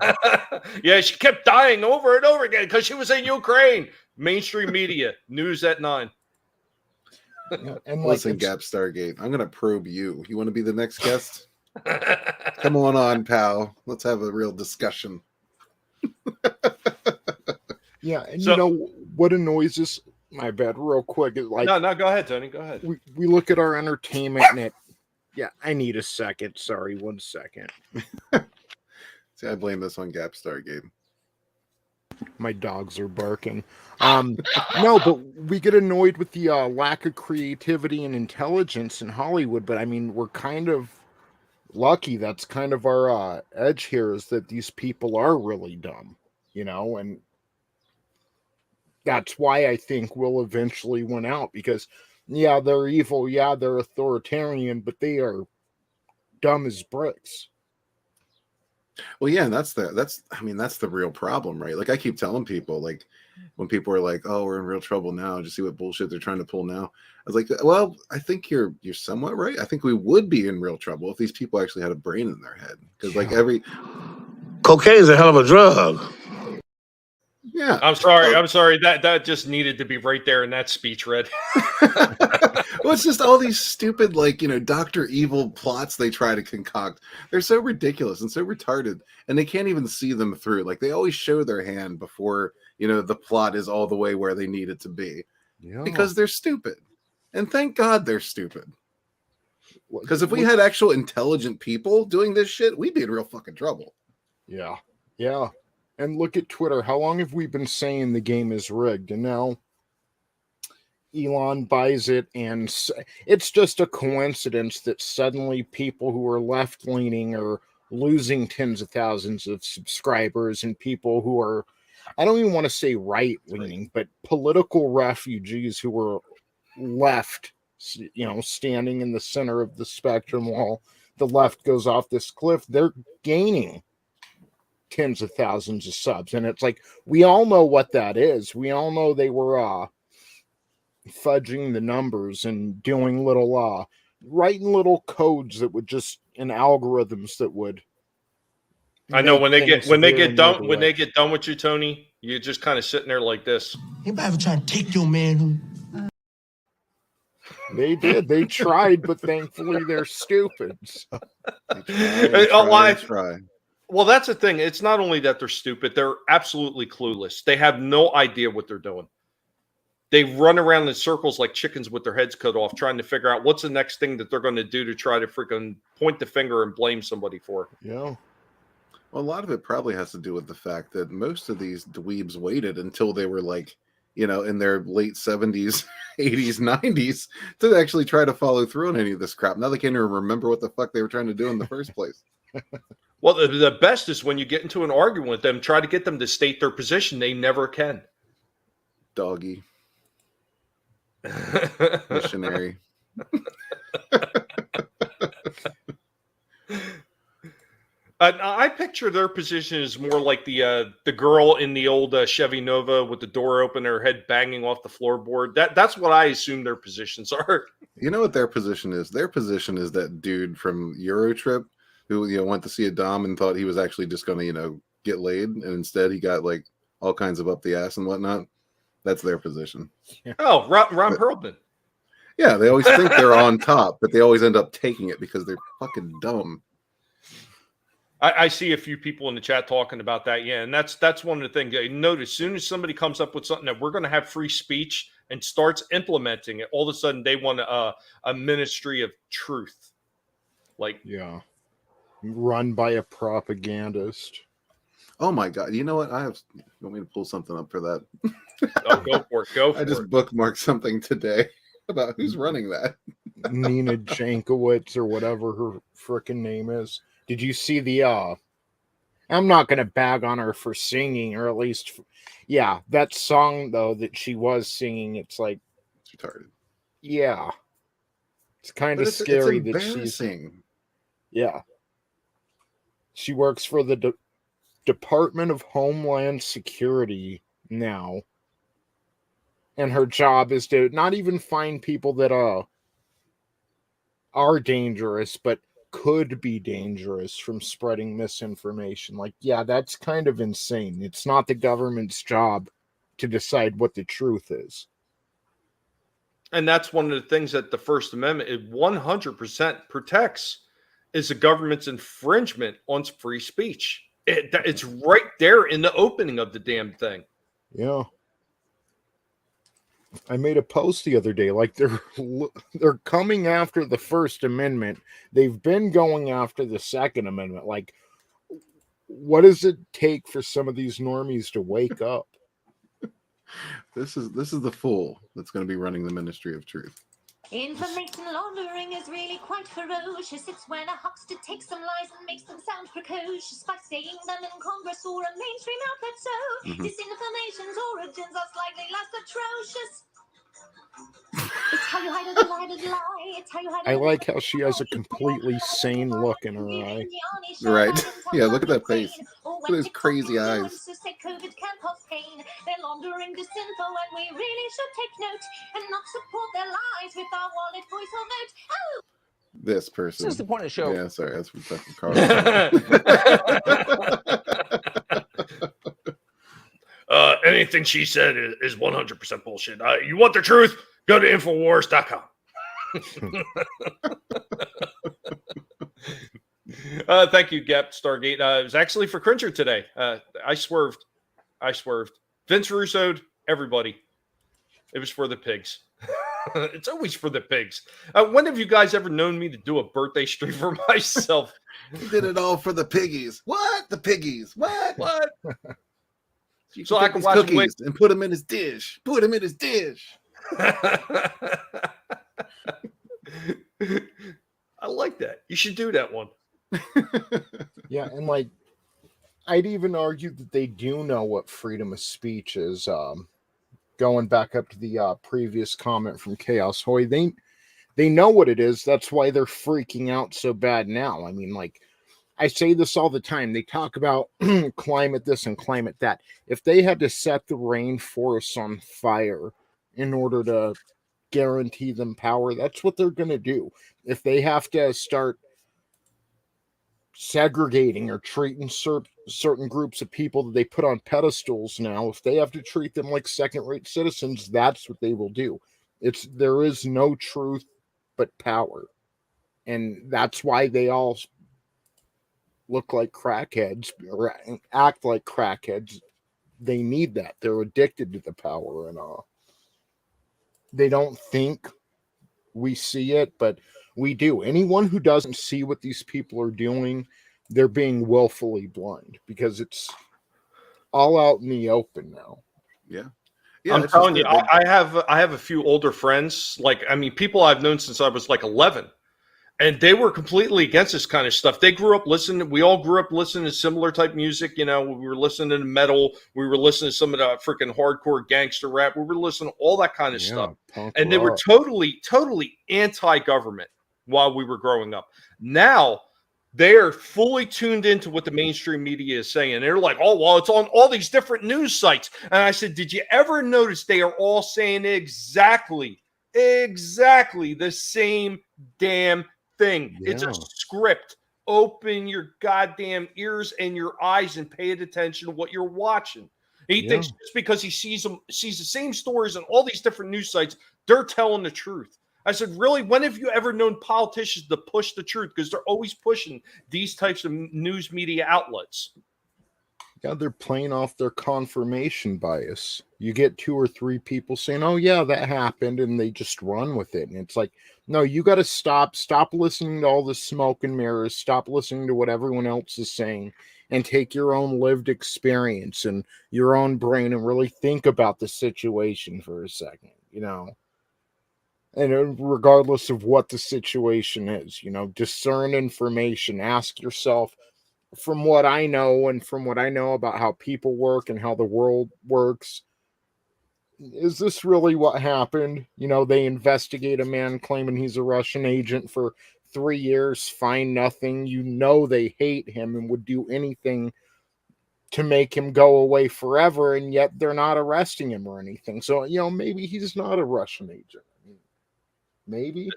Yeah, she kept dying over and over again because she was in Ukraine. Mainstream media, news at 9. And listen, Gap Stargate, I'm going to probe you. You want to be the next guest? Come on, pal. Let's have a real discussion. Yeah, and you know what annoys us? My bad, real quick. Is like, no, go ahead, Tony. Go ahead. We look at our entertainment and it. Yeah, I need a second. Sorry, 1 second. See, I blame this on Gap Stargate. My dogs are barking. No, but we get annoyed with the lack of creativity and intelligence in Hollywood. But I mean, we're kind of lucky. That's kind of our edge here, is that these people are really dumb, you know, and that's why I think we'll eventually win out, because yeah, they're evil, yeah, they're authoritarian, but they are dumb as bricks. Well, yeah, and that's the real problem, right? Like I keep telling people, like when people are like, "Oh, we're in real trouble now," just see what bullshit they're trying to pull now. I was like, "Well, I think you're somewhat right. I think we would be in real trouble if these people actually had a brain in their head, because like cocaine is a hell of a drug." Yeah, I'm sorry. That just needed to be right there in that speech, Red. Well, it's just all these stupid, like, you know, Dr. Evil plots they try to concoct. They're so ridiculous and so retarded, and they can't even see them through. Like, they always show their hand before, you know, the plot is all the way where they need it to be. Yeah. Because they're stupid. And thank God they're stupid. Because if we had actual intelligent people doing this shit, we'd be in real fucking trouble. Yeah. Yeah. And look at Twitter. How long have we been saying the game is rigged? And now Elon buys it, and it's just a coincidence that suddenly people who are left-leaning are losing tens of thousands of subscribers, and people who are, I don't even want to say right-leaning, but political refugees who are left, standing in the center of the spectrum while the left goes off this cliff, they're gaining tens of thousands of subs. And it's like, we all know what that is. We all know they were fudging the numbers and doing writing little codes that would just, and algorithms that would. I know when they get done with you, Tony, you're just kind of sitting there like this. Anybody ever try to take your man? They did. They tried, but thankfully they're stupid. So. Try. Well, that's the thing. It's not only that they're stupid; they're absolutely clueless. They have no idea what they're doing. They run around in circles like chickens with their heads cut off, trying to figure out what's the next thing that they're going to do to try to freaking point the finger and blame somebody for. Yeah. Well, a lot of it probably has to do with the fact that most of these dweebs waited until they were like, in their late 70s, 80s, 90s to actually try to follow through on any of this crap. Now they can't even remember what the fuck they were trying to do in the first place. Well, the best is when you get into an argument with them, try to get them to state their position. They never can. Doggy. Missionary. I picture their position as more like the girl in the old Chevy Nova with the door open, her head banging off the floorboard. That's what I assume their positions are. You know what their position is? Their position is that dude from Eurotrip who went to see a dom and thought he was actually just going to get laid, and instead he got like all kinds of up the ass and whatnot. That's their position. Oh, Ron Perlman. Yeah, they always think they're on top, but they always end up taking it because they're fucking dumb. I see a few people in the chat talking about that. Yeah, and that's one of the things. I notice as soon as somebody comes up with something that we're going to have free speech and starts implementing it, all of a sudden they want a ministry of truth. Like, yeah, run by a propagandist. Oh my God! You know what? You want me to pull something up for that? Oh, go for it. I just bookmarked something today about who's running that. Nina Jankowicz or whatever her frickin' name is. Did you see the? I'm not gonna bag on her for singing, or at least, that song though that she was singing. It's like it's retarded. Yeah, it's kind of scary it's that she's. Yeah, she works for the Department of Homeland Security now, and her job is to not even find people that are dangerous, but could be dangerous from spreading misinformation. Like, yeah, that's kind of insane. It's not the government's job to decide what the truth is. And that's one of the things that the First Amendment 100% protects is the government's infringement on free speech. It's right there in the opening of the damn thing. Yeah. I made a post the other day, like they're coming after the First Amendment. They've been going after the Second Amendment. Like, what does it take for some of these normies to wake up? This is the fool that's going to be running the Ministry of Truth. Information laundering is really quite ferocious. It's when a huckster takes some lies and makes them sound precocious by saying them in Congress or a mainstream outlet. So disinformation's origins are slightly less atrocious. It's how you hide a lie. It's how you hide I like how she has a completely sane look in her eye. Right. Yeah, look at that face. Look at those crazy eyes. COVID can cause pain. They're laundering disinfo and we really should take note and not support their lies with our wallet, voice, or vote. Oh! This person. This is the point of the show. Yeah, sorry. That's from Carl. Anything she said is 100% bullshit. You want the truth? Go to Infowars.com. Thank you, Gep Stargate. It was actually for Cringer today. I swerved. Vince Russo'd everybody. It was for the pigs. It's always for the pigs. When have you guys ever known me to do a birthday stream for myself? He did it all for the piggies. What? The piggies. What? What? You So can I take can these watch him cookies and put them in his dish. Put them in his dish. I like that. You should do that one. Yeah, and like I'd even argue that they do know what freedom of speech is. Going back up to the previous comment from Chaos Hoy, they know what it is. That's why they're freaking out so bad now. I mean, like I say this all the time. They talk about climate this and climate that. If they had to set the rainforests on fire in order to guarantee them power, that's what they're going to do. If they have to start segregating or treating certain groups of people that they put on pedestals now, if they have to treat them like second-rate citizens, that's what they will do. There is no truth but power, and that's why they all look like crackheads or act like crackheads. They need that. They're addicted to the power, and they don't think we see it, but we do. Anyone who doesn't see what these people are doing, they're being willfully blind because it's all out in the open now. Yeah. I'm telling you, I have a few older friends. Like, I mean, people I've known since I was like 11, and they were completely against this kind of stuff. They grew up listening. We all grew up listening to similar type music. You know, we were listening to metal. We were listening to some of the freaking hardcore gangster rap. We were listening to all that kind of stuff. And they were totally anti-government while we were growing up. Now they are fully tuned into what the mainstream media is saying. They're like, oh, well, it's on all these different news sites. And I said, did you ever notice they are all saying exactly the same damn thing? Yeah. It's a script. Open your goddamn ears and your eyes and pay attention to what you're watching. He thinks just because he sees the same stories on all these different news sites, they're telling the truth. I said, really? When have you ever known politicians to push the truth? Because they're always pushing these types of news media outlets. Yeah, they're playing off their confirmation bias. You get 2 or 3 people saying, oh, yeah, that happened, and they just run with it. And it's like, no, you got to stop listening to all the smoke and mirrors, stop listening to what everyone else is saying, and take your own lived experience and your own brain and really think about the situation for a second, you know. And regardless of what the situation is, you know, discern information, ask yourself, from what I know and from what I know about how people work and how the world works, is this really what happened? You know, they investigate a man claiming he's a Russian agent for 3 years, find nothing. You know, they hate him and would do anything to make him go away forever, and yet they're not arresting him or anything. So, you know, maybe he's not a Russian agent. Maybe.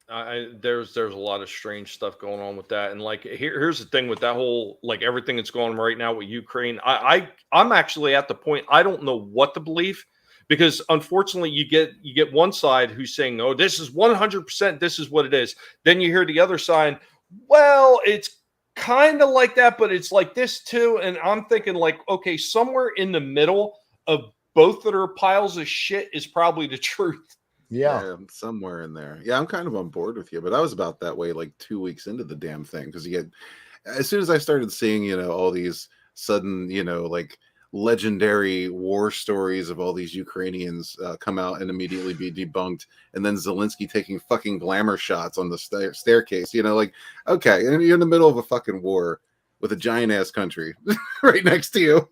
There's a lot of strange stuff going on with that, and like here's the thing with that whole, like, everything that's going on right now with Ukraine. I'm actually at the point I don't know what to believe, because unfortunately you get one side who's saying, oh, this is 100%, this is what it is. Then you hear the other side, well, it's kind of like that, but it's like this too. And I'm thinking, like, okay, somewhere in the middle of both that are piles of shit is probably the truth. Yeah, somewhere in there. Yeah, I'm kind of on board with you, but I was about that way like 2 weeks into the damn thing, because as soon as I started seeing, you know, all these sudden, you know, like legendary war stories of all these Ukrainians come out and immediately be debunked, and then Zelensky taking fucking glamour shots on the staircase, you know, like, okay, and you're in the middle of a fucking war with a giant ass country right next to you.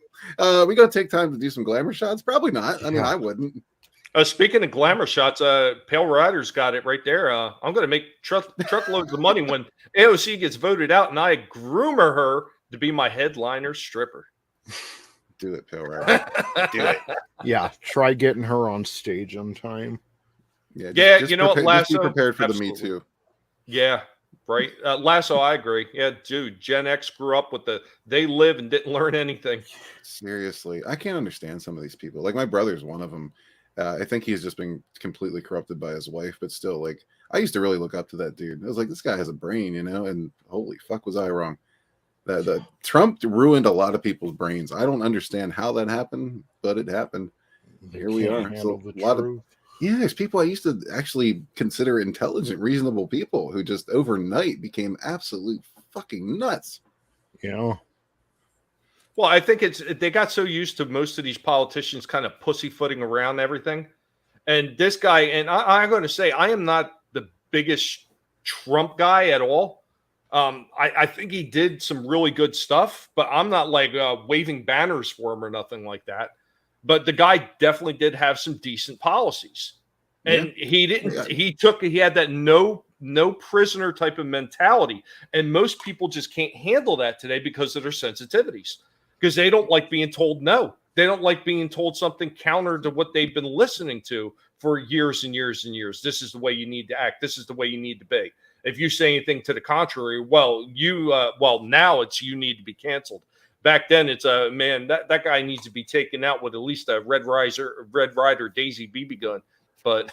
We gonna take time to do some glamour shots? Probably not. I mean, I wouldn't. Speaking of glamour shots, Pale Rider's got it right there. I'm going to make truckloads of money when AOC gets voted out, and I groomer her to be my headliner stripper. Do it, Pale Rider. Do it. Yeah, try getting her on stage on time. Yeah, just you know what, Lasso? Just be prepared for the Me Too. Yeah, right. Lasso, I agree. Yeah, dude, Gen X grew up with they live and didn't learn anything. Seriously, I can't understand some of these people. Like, my brother's one of them. I think he's just been completely corrupted by his wife, but still, like, I used to really look up to that dude. I was like, this guy has a brain, you know, and holy fuck was I wrong. The Trump ruined a lot of people's brains. I don't understand how that happened, but it happened. Here we are. So a Yeah, there's people I used to actually consider intelligent, reasonable people who just overnight became absolute fucking nuts. You know, Well, I think they got so used to most of these politicians kind of pussyfooting around everything. And this guy, and I'm going to say, I am not the biggest Trump guy at all. I think he did some really good stuff, but I'm not like waving banners for him or nothing like that. But the guy definitely did have some decent policies, and he didn't. Yeah. He had that no prisoner type of mentality, and most people just can't handle that today because of their sensitivities, because they don't like being told no. They don't like being told something counter to what they've been listening to for years and years and years. This is the way you need to act. This is the way you need to be. If you say anything to the contrary, well, now it's you need to be canceled. Back then, it's a man that guy needs to be taken out with at least a Red Rider Daisy BB gun. But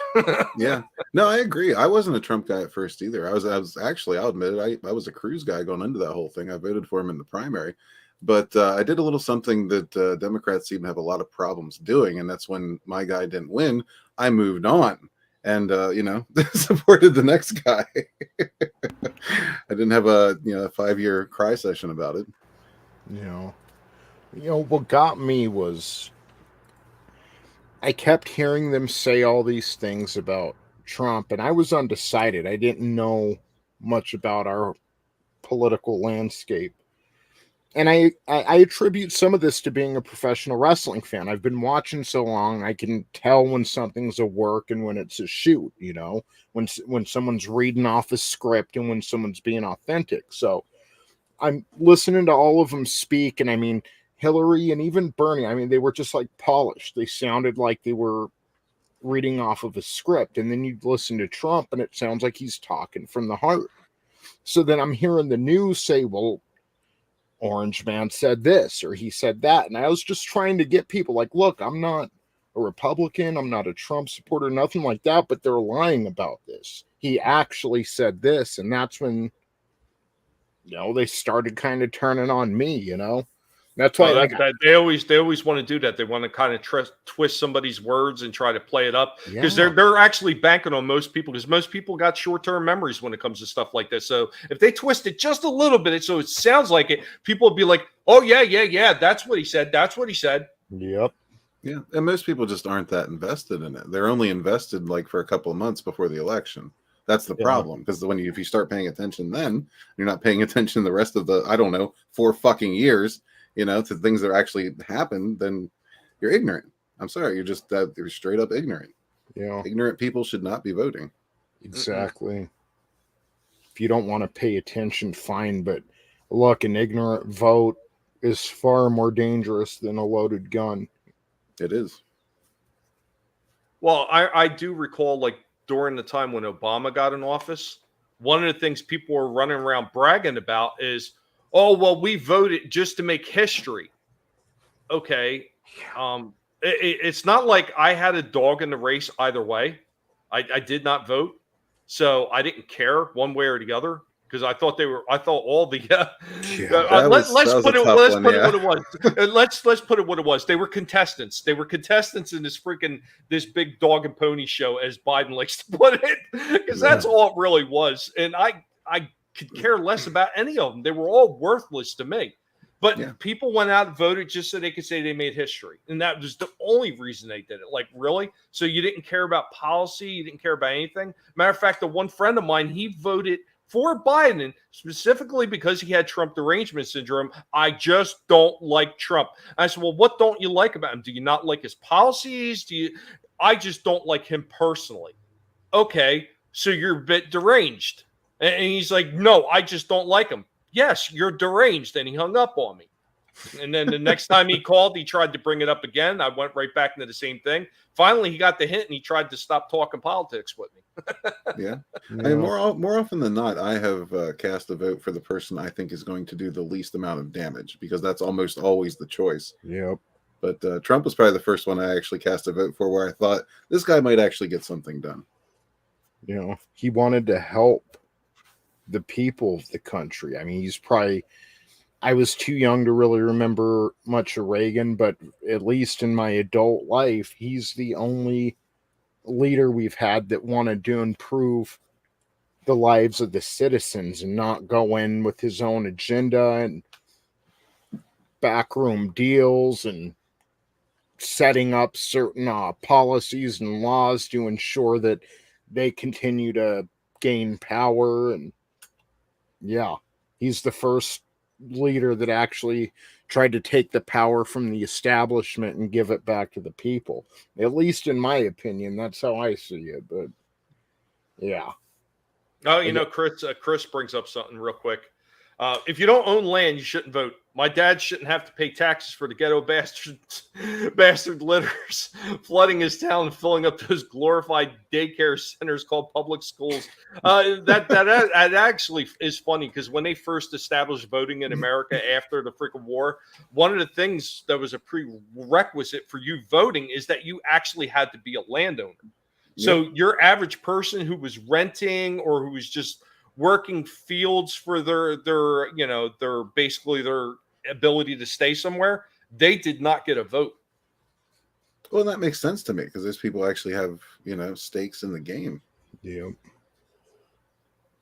Yeah, no, I agree. I wasn't a Trump guy at first either. I was actually, I'll admit it, I was a Cruz guy going into that whole thing. I voted for him in the primary, but I did a little something that Democrats seem to have a lot of problems doing, and that's when my guy didn't win, I moved on and supported the next guy. I didn't have a 5-year cry session about it. You know what got me was I kept hearing them say all these things about Trump, and I was undecided. I didn't know much about our political landscape. And I attribute some of this to being a professional wrestling fan. I've been watching so long, I can tell when something's a work and when it's a shoot, when someone's reading off a script and when someone's being authentic. So I'm listening to all of them speak, and I mean, Hillary and even Bernie, I mean, they were just like polished. They sounded like they were reading off of a script. And then you listen to Trump, and it sounds like he's talking from the heart. So then I'm hearing the news say, well, Orange Man said this or he said that. And I was just trying to get people like, look, I'm not a Republican. I'm not a Trump supporter, nothing like that. But they're lying about this. He actually said this. And that's when they started kind of turning on me, That's why they always want to do that. They want to kind of twist somebody's words and try to play it up because they're actually banking on most people, because most people got short-term memories when it comes to stuff like this. So if they twist it just a little bit so it sounds like it, people will be like, oh yeah, that's what he said. That's what he said. Yep. Yeah, and most people just aren't that invested in it. They're only invested like for a couple of months before the election. That's the problem, because if you start paying attention then, you're not paying attention the rest of the, 4 fucking years, to things that actually happen, then you're ignorant. I'm sorry, you're straight up ignorant. Yeah. Ignorant people should not be voting. Exactly. If you don't want to pay attention, fine, but look, an ignorant vote is far more dangerous than a loaded gun. It is. Well, I do recall, like, during the time when Obama got in office, one of the things people were running around bragging about is, oh, well, we voted just to make history. Okay. It's not like I had a dog in the race either way. I did not vote. So I didn't care one way or the other, because I thought all the let's put it what it was. They were contestants. They were contestants in this big dog and pony show, as Biden likes to put it, because that's all it really was. And I could care less about any of them. They were all worthless to me. But people went out and voted just so they could say they made history. And that was the only reason they did it. Like, really? So you didn't care about policy? You didn't care about anything? Matter of fact, the one friend of mine, he voted for Biden specifically because he had Trump derangement syndrome. I just don't like Trump. I said, well, what don't you like about him? Do you not like his policies? I just don't like him personally. Okay, so you're a bit deranged. And he's like, no, I just don't like him. Yes, you're deranged. And he hung up on me. And then the next time he called, he tried to bring it up again. I went right back into the same thing. Finally, he got the hint and he tried to stop talking politics with me. Yeah. I mean, more often than not, I have cast a vote for the person I think is going to do the least amount of damage, because that's almost always the choice. Yep. But Trump was probably the first one I actually cast a vote for where I thought this guy might actually get something done. He wanted to help the people of the country. I mean, I was too young to really remember much of Reagan, but at least in my adult life, he's the only leader we've had that wanted to improve the lives of the citizens and not go in with his own agenda and backroom deals and setting up certain policies and laws to ensure that they continue to gain power. And yeah, he's the first leader that actually tried to take the power from the establishment and give it back to the people. At least in my opinion, that's how I see it. But yeah. Oh, you know, Chris brings up something real quick. If you don't own land, you shouldn't vote. My dad shouldn't have to pay taxes for the ghetto bastard litters flooding his town and filling up those glorified daycare centers called public schools. That actually is funny, because when they first established voting in America after the freaking war, one of the things that was a prerequisite for you voting is that you actually had to be a landowner. So your average person who was renting or who was just working fields for their basically their ability to stay somewhere, they did not get a vote. Well, that makes sense to me, because those people actually have, stakes in the game. Yeah.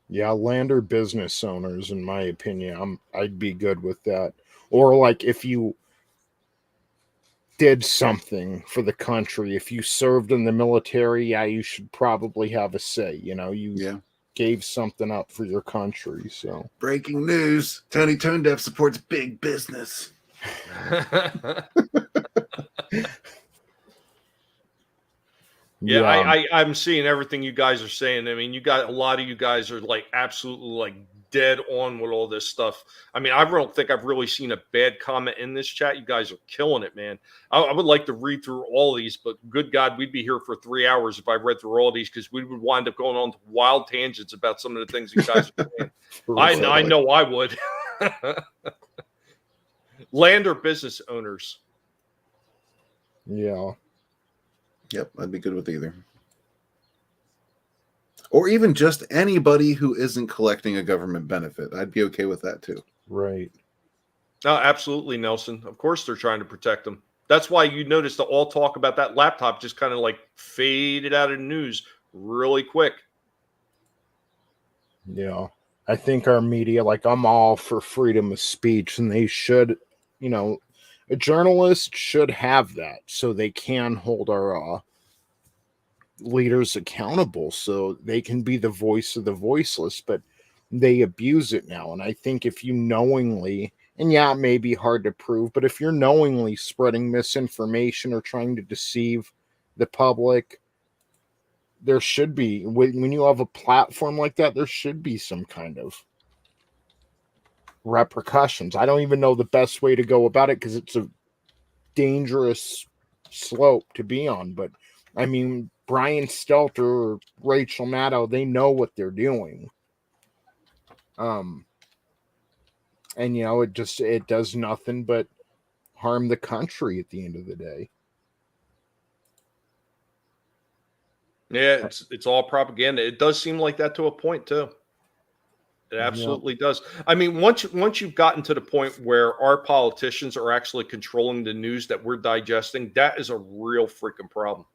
Yeah, land or business owners, in my opinion, I'd be good with that. Or like if you did something for the country, if you served in the military, yeah, you should probably have a say. You gave something up for your country. So breaking news: Tony Tonedeff supports big business. Yeah, I'm seeing everything you guys are saying. I mean, you got a lot of you guys are like absolutely like dead on with all this stuff. I mean, I don't think I've really seen a bad comment in this chat. You guys are killing it, man. I would like to read through all of these, but good God, we'd be here for 3 hours if I read through all of these, because we would wind up going on to wild tangents about some of the things you guys are saying. I know I would. Land or business owners? Yeah. Yep, I'd be good with either. Or even just anybody who isn't collecting a government benefit. I'd be okay with that too. Right. No, absolutely, Nelson. Of course they're trying to protect them. That's why you notice that all talk about that laptop just kind of like faded out of the news really quick. Yeah. I think our media, like, I'm all for freedom of speech, and they should, a journalist should have that so they can hold our leaders accountable, so they can be the voice of the voiceless, but they abuse it now. And I think if you knowingly, and yeah, it may be hard to prove, but if you're knowingly spreading misinformation or trying to deceive the public, there should be, when you have a platform like that, there should be some kind of repercussions. I don't even know the best way to go about it, because it's a dangerous slope to be on. But I mean, Brian Stelter or Rachel Maddow, they know what they're doing. And it does nothing but harm the country at the end of the day. Yeah, it's all propaganda. It does seem like that to a point too. It absolutely does. I mean, once you've gotten to the point where our politicians are actually controlling the news that we're digesting, that is a real freaking problem.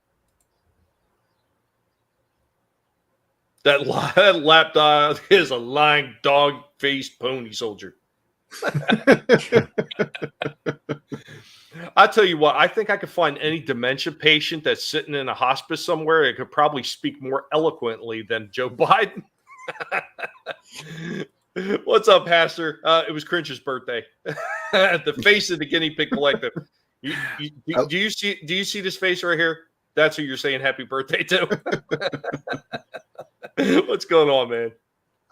That lapdog is a lying dog-faced pony soldier. I tell you what, I think I could find any dementia patient that's sitting in a hospice somewhere that could probably speak more eloquently than Joe Biden. What's up, Pastor? It was Crinch's birthday. The face of the guinea pig collective. Do you see this face right here? That's who you're saying happy birthday to. What's going on, man?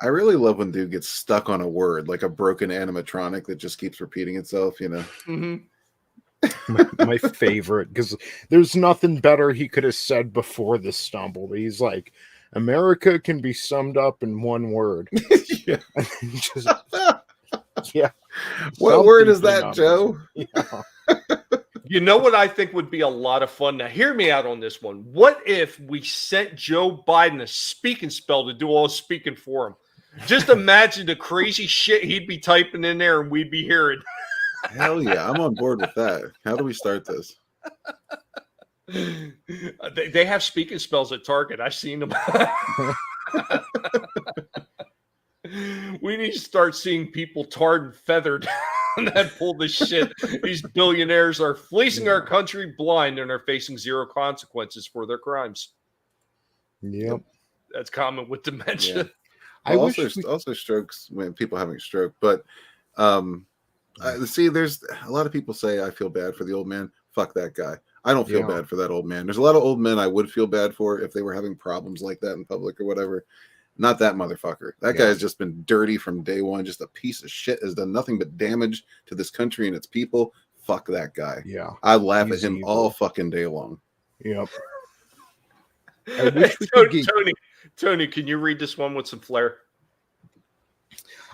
I really love when dude gets stuck on a word, like a broken animatronic that just keeps repeating itself, Mm-hmm. My favorite, because there's nothing better he could have said before this stumble. He's like, America can be summed up in one word. Yeah. Yeah. What word is that, Joe? Yeah. You know what I think would be a lot of fun? Now, hear me out on this one. What if we sent Joe Biden a speaking spell to do all his speaking for him? Just imagine the crazy shit he'd be typing in there and we'd be hearing. Hell yeah, I'm on board with that. How do we start this? They have speaking spells at Target. I've seen them. We need to start seeing people tarred and feathered that pull this shit. These billionaires are fleecing our country blind and are facing zero consequences for their crimes. Yep. That's common with dementia. Yeah. I Well, wish also strokes when people having a stroke, but see, there's a lot of people say I feel bad for the old man. Fuck that guy. I don't feel bad for that old man. There's a lot of old men I would feel bad for if they were having problems like that in public or whatever. Not that motherfucker. That guy has just been dirty from day one. Just a piece of shit. Has done nothing but damage to this country and its people. Fuck that guy. Yeah. I laugh at him evil. all fucking day long. Yep. I wish we could get... Tony, can you read this one with some flair?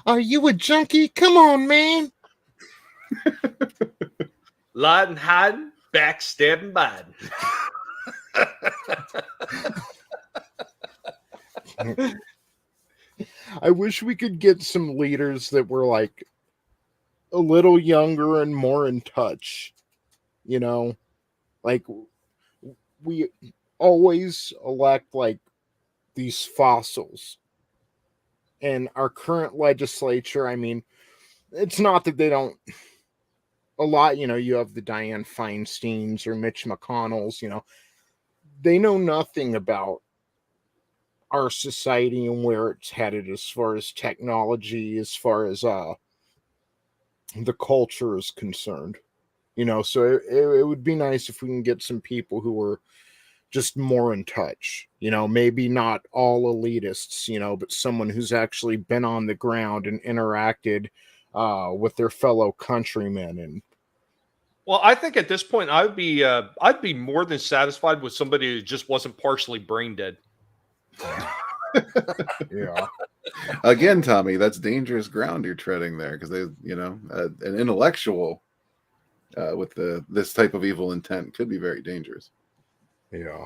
Are you a junkie? Come on, man. Lying, hiding, backstabbing Biden. I wish we could get some leaders that were like a little younger and more in touch. You know, like we always elect like these fossils. And our current legislature, I mean, it's not that they don't. A lot, you know, you have the Dianne Feinsteins or Mitch McConnells, you know, they know nothing about our society and where it's headed as far as technology, as far as the culture is concerned. You know, so it would be nice if we can get some people who are just more in touch, you know, maybe not all elitists, you know, but someone who's actually been on the ground and interacted with their fellow countrymen. And well, I think at this point I'd be more than satisfied with somebody who just wasn't partially brain dead. Yeah. Again, Tommy, that's dangerous ground you're treading there because they, you know, an intellectual with this type of evil intent could be very dangerous. Yeah.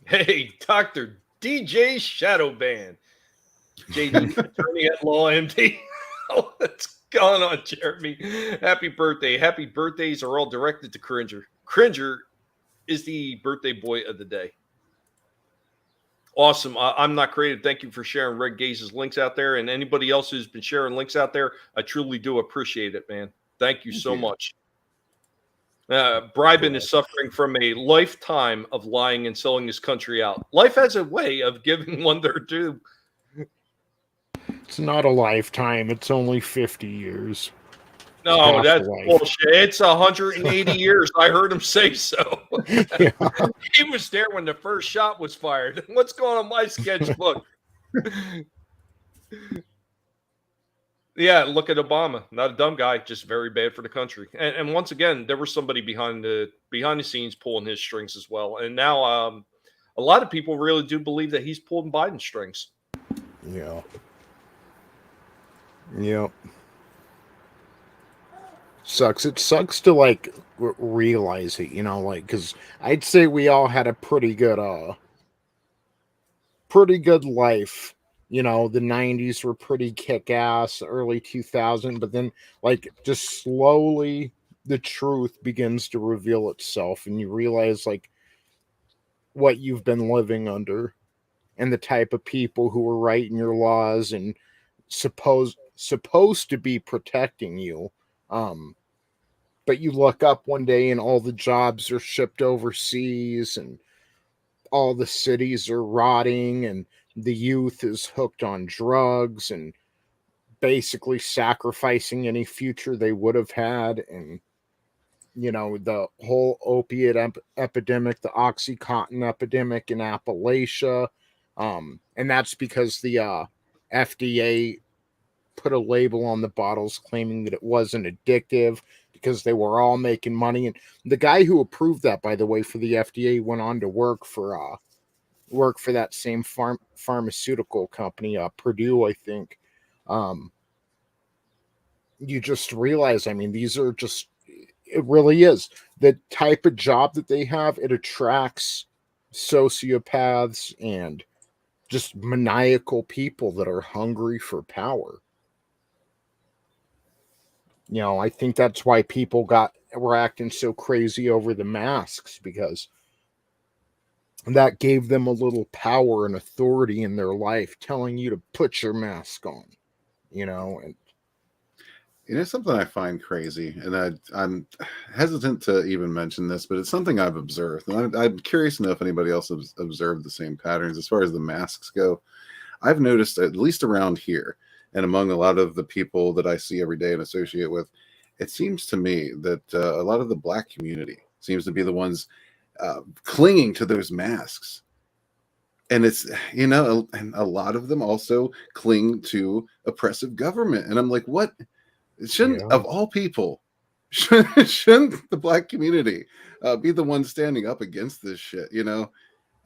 Hey, Dr. DJ Shadowban, JD attorney at law, MD. What's going on, Jeremy? Happy birthday. Happy birthdays are all directed to Cringer. Cringer is the birthday boy of the day. Awesome. I'm not creative. Thank you for sharing Red Gaze's links out there. And anybody else who's been sharing links out there, I truly do appreciate it, man. Thank you so much. Bribin is suffering from a lifetime of lying and selling his country out. Life has a way of giving one their due. It's not a lifetime. It's only 50 years. No, that's bullshit. It's 180 years. I heard him say so. Yeah. He was there when the first shot was fired. What's going on my sketchbook? Yeah, look at Obama. Not a dumb guy, just very bad for the country. And once again, there was somebody behind the scenes pulling his strings as well. And now a lot of people really do believe that he's pulling Biden's strings. Yeah. Yep. Sucks. It sucks to like realize it, you know, like, because I'd say we all had a pretty good life. You know, the 90s were pretty kick-ass, early 2000, but then like just slowly the truth begins to reveal itself and you realize like what you've been living under and the type of people who are writing your laws and supposed to be protecting you. But you look up one day and all the jobs are shipped overseas and all the cities are rotting and the youth is hooked on drugs and basically sacrificing any future they would have had. And, you know, the whole opiate epidemic, the OxyContin epidemic in Appalachia. And that's because the FDA put a label on the bottles claiming that it wasn't addictive because they were all making money. And the guy who approved that, by the way, for the FDA went on to work for that same pharmaceutical company, Purdue, I think. You just realize, I mean, these are just, it really is the type of job that they have. It attracts sociopaths and just maniacal people that are hungry for power. You know, I think that's why people were acting so crazy over the masks, because that gave them a little power and authority in their life, telling you to put your mask on. You know, and Something I find crazy, and I'm hesitant to even mention this, but it's something I've observed, and I'm curious to know if anybody else has observed the same patterns as far as the masks go. I've noticed, at least around here, and among a lot of the people that I see every day and associate with, it seems to me that a lot of the Black community seems to be the ones clinging to those masks. And it's, and a lot of them also cling to oppressive government. And I'm like, what? Shouldn't, yeah, of all people, shouldn't the Black community be the one standing up against this shit?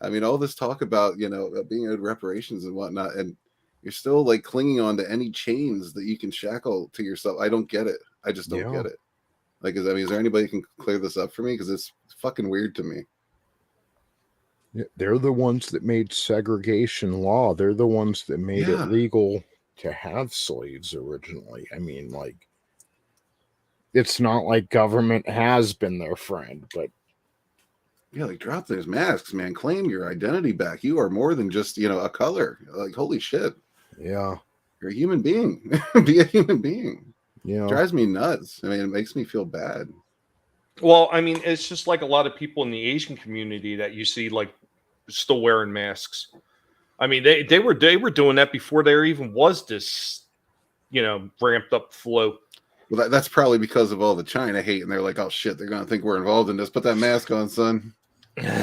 I mean, all this talk about, being owed reparations and whatnot, and you're still like clinging on to any chains that you can shackle to yourself. I don't get it. I just don't yeah. get it. Like, is there anybody who can clear this up for me? Because it's fucking weird to me. They're the ones that made segregation law. They're the ones that made it Yeah. legal to have slaves originally. I mean, like, it's not like government has been their friend, but Yeah, like drop those masks, man. Claim your identity back. You are more than just, a color. Like, holy shit. yeah, You're a human being. Be a human being. you know, Drives me nuts. I mean, it makes me feel bad. Well, I mean, it's just like a lot of people in the Asian community that you see like still wearing masks. I mean, they were doing that before there even was this, ramped up flow. Well, that's probably because of all the China hate, and they're like, "Oh shit, they're gonna think we're involved in this. Put that mask on, son." But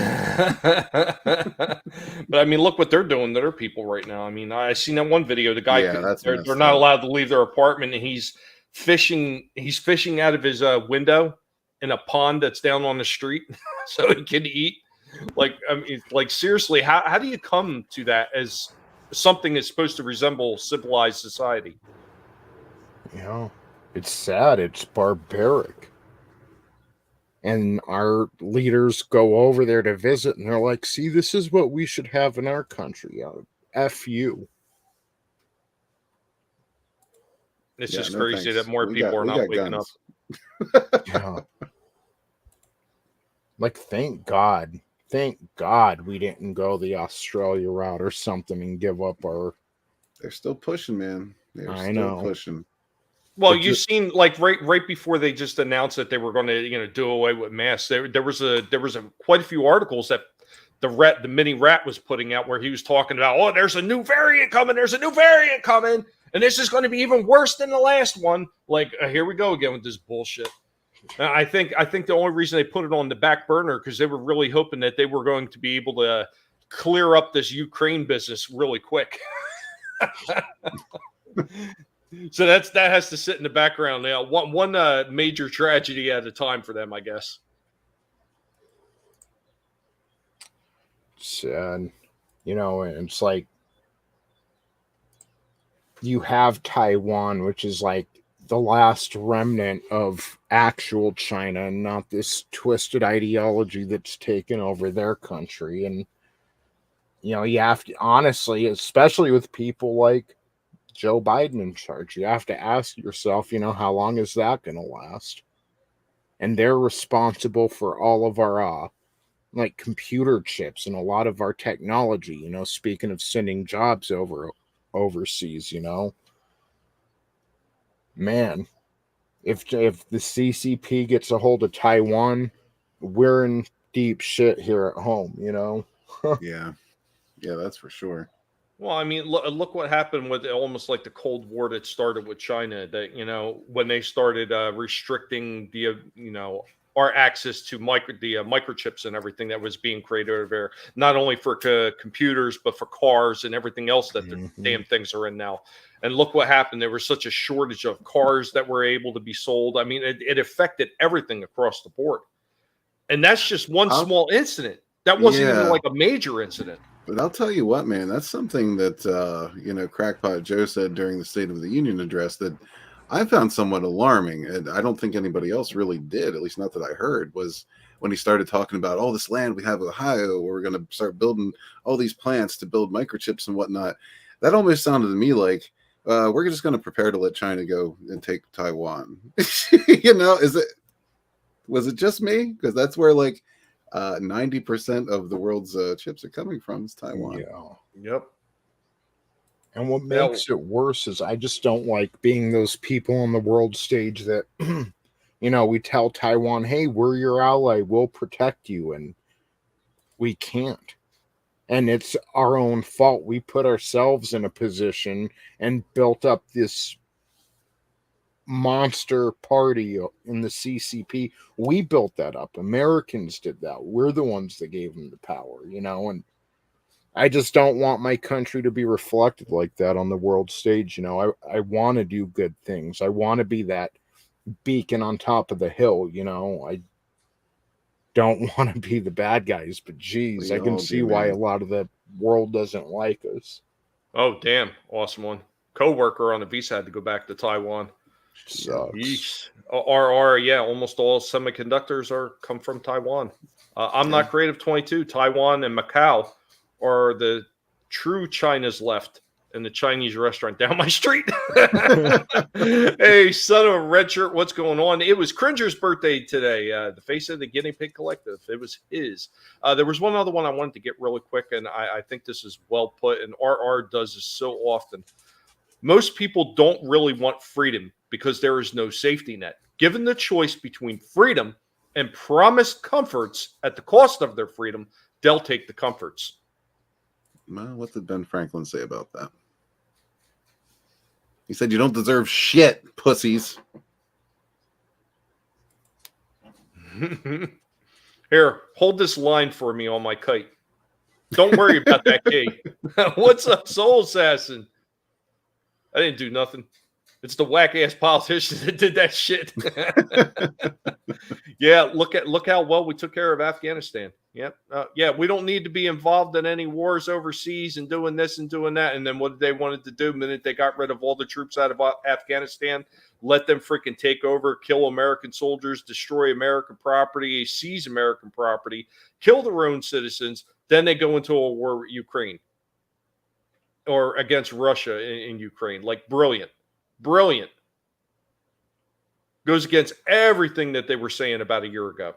I mean, look what they're doing to their people right now. I mean, I seen that one video. The guy, Yeah, that's they're messed not up. allowed to leave their apartment, and he's fishing. He's fishing out of his window in a pond that's down on the street, so he can eat. Like, I mean, like seriously, how do you come to that as something that's supposed to resemble civilized society? you know, it's sad. It's barbaric. And our leaders go over there to visit, and they're like, "See, this is what we should have in our country. F you." It's Yeah, just no crazy that thanks. more people are We not got waking up. guns. Yeah. Like, thank God we didn't go the Australia route or something and give up our. They're still pushing, man. They're I still know. pushing. Well, But you seen like right before they just announced that they were going to do away with masks. There was quite a few articles that the mini rat was putting out where he was talking about, oh, there's a new variant coming, and this is going to be even worse than the last one. Like, here we go again with this bullshit. I think the only reason they put it on the back burner because they were really hoping that they were going to be able to clear up this Ukraine business really quick. So that has to sit in the background now. One major tragedy at a time for them, I guess. sad. And it's like you have Taiwan, which is like the last remnant of actual China, and not this twisted ideology that's taken over their country. And you have to, honestly, especially with people like Joe Biden in charge, you have to ask yourself, how long is that going to last? And they're responsible for all of our like computer chips and a lot of our technology, speaking of sending jobs overseas, man, if the CCP gets a hold of Taiwan, we're in deep shit here at home, Yeah, that's for sure. Well, I mean, look what happened with almost like the Cold War that started with China. That when they started restricting the our access to microchips and everything that was being created over there, not only for computers but for cars and everything else that the damn things are in now. And look what happened. There was such a shortage of cars that were able to be sold. I mean, it affected everything across the board. And that's just one small incident. That wasn't even like a major incident. But I'll tell you what, man, that's something that, Crackpot Joe said during the State of the Union address that I found somewhat alarming. And I don't think anybody else really did, at least not that I heard, was when he started talking about all this land we have in Ohio where we're going to start building all these plants to build microchips and whatnot. That almost sounded to me like we're just going to prepare to let China go and take Taiwan. Was it just me? Because that's where 90% of the world's chips are coming from, is Taiwan. Yeah. Yep. And what makes it worse is I just don't like being those people on the world stage that, we tell Taiwan, hey, we're your ally, we'll protect you, and we can't. And it's our own fault. We put ourselves in a position and built up this monster party in the CCP. We built that up. Americans did that. We're the ones that gave them the power, and I just don't want my country to be reflected like that on the world stage. I want to do good things. I want to be that beacon on top of the hill. I don't want to be the bad guys, but geez, I can see why a lot of the world doesn't like us. Oh, damn. Awesome one. Co-worker on a visa had to go back to Taiwan. Sucks. Almost all semiconductors come from Taiwan. I'm not Creative 22. Taiwan and Macau are the true China's left in the Chinese restaurant down my street. Hey, son of a red shirt, what's going on? It was Cringer's birthday today. The face of the Guinea Pig Collective. It was his. There was one other one I wanted to get really quick, and I think this is well put, and RR does this so often. Most people don't really want freedom because there is no safety net. Given the choice between freedom and promised comforts at the cost of their freedom, they'll take the comforts. Well, what did Ben Franklin say about that? He said, you don't deserve shit, pussies. Here, hold this line for me on my kite. Don't worry about that key. What's up, Soul Assassin? I didn't do nothing. It's the whack-ass politicians that did that shit. Yeah, look how well we took care of Afghanistan. Yep. We don't need to be involved in any wars overseas and doing this and doing that. And then what did they wanted to do the minute they got rid of all the troops out of Afghanistan? Let them freaking take over, kill American soldiers, destroy American property, seize American property, kill their own citizens. Then they go into a war with Ukraine or against Russia in Ukraine. Like, brilliant. Goes against everything that they were saying about a year ago.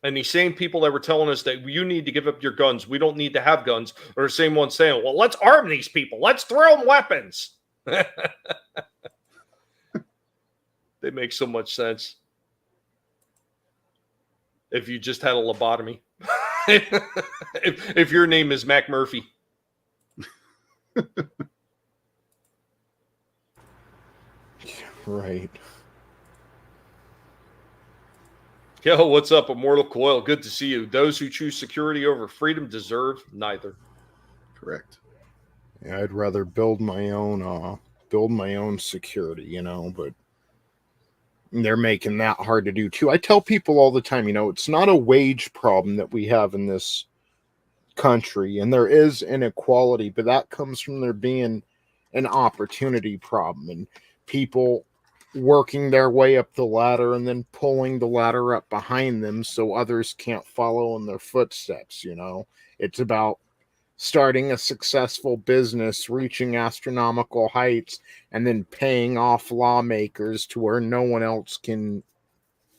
And these same people that were telling us that you need to give up your guns, we don't need to have guns, are the same ones saying, well, let's arm these people. Let's throw them weapons. They make so much sense. If you just had a lobotomy. if your name is Mac Murphy. Right. Yo, what's up, Immortal Coil? Good to see you. Those who choose security over freedom deserve neither. Correct. Yeah, I'd rather build my own security, but they're making that hard to do too. I tell people all the time, it's not a wage problem that we have in this country, and there is inequality, but that comes from there being an opportunity problem and people working their way up the ladder and then pulling the ladder up behind them so others can't follow in their footsteps. It's about starting a successful business, reaching astronomical heights, and then paying off lawmakers to where no one else can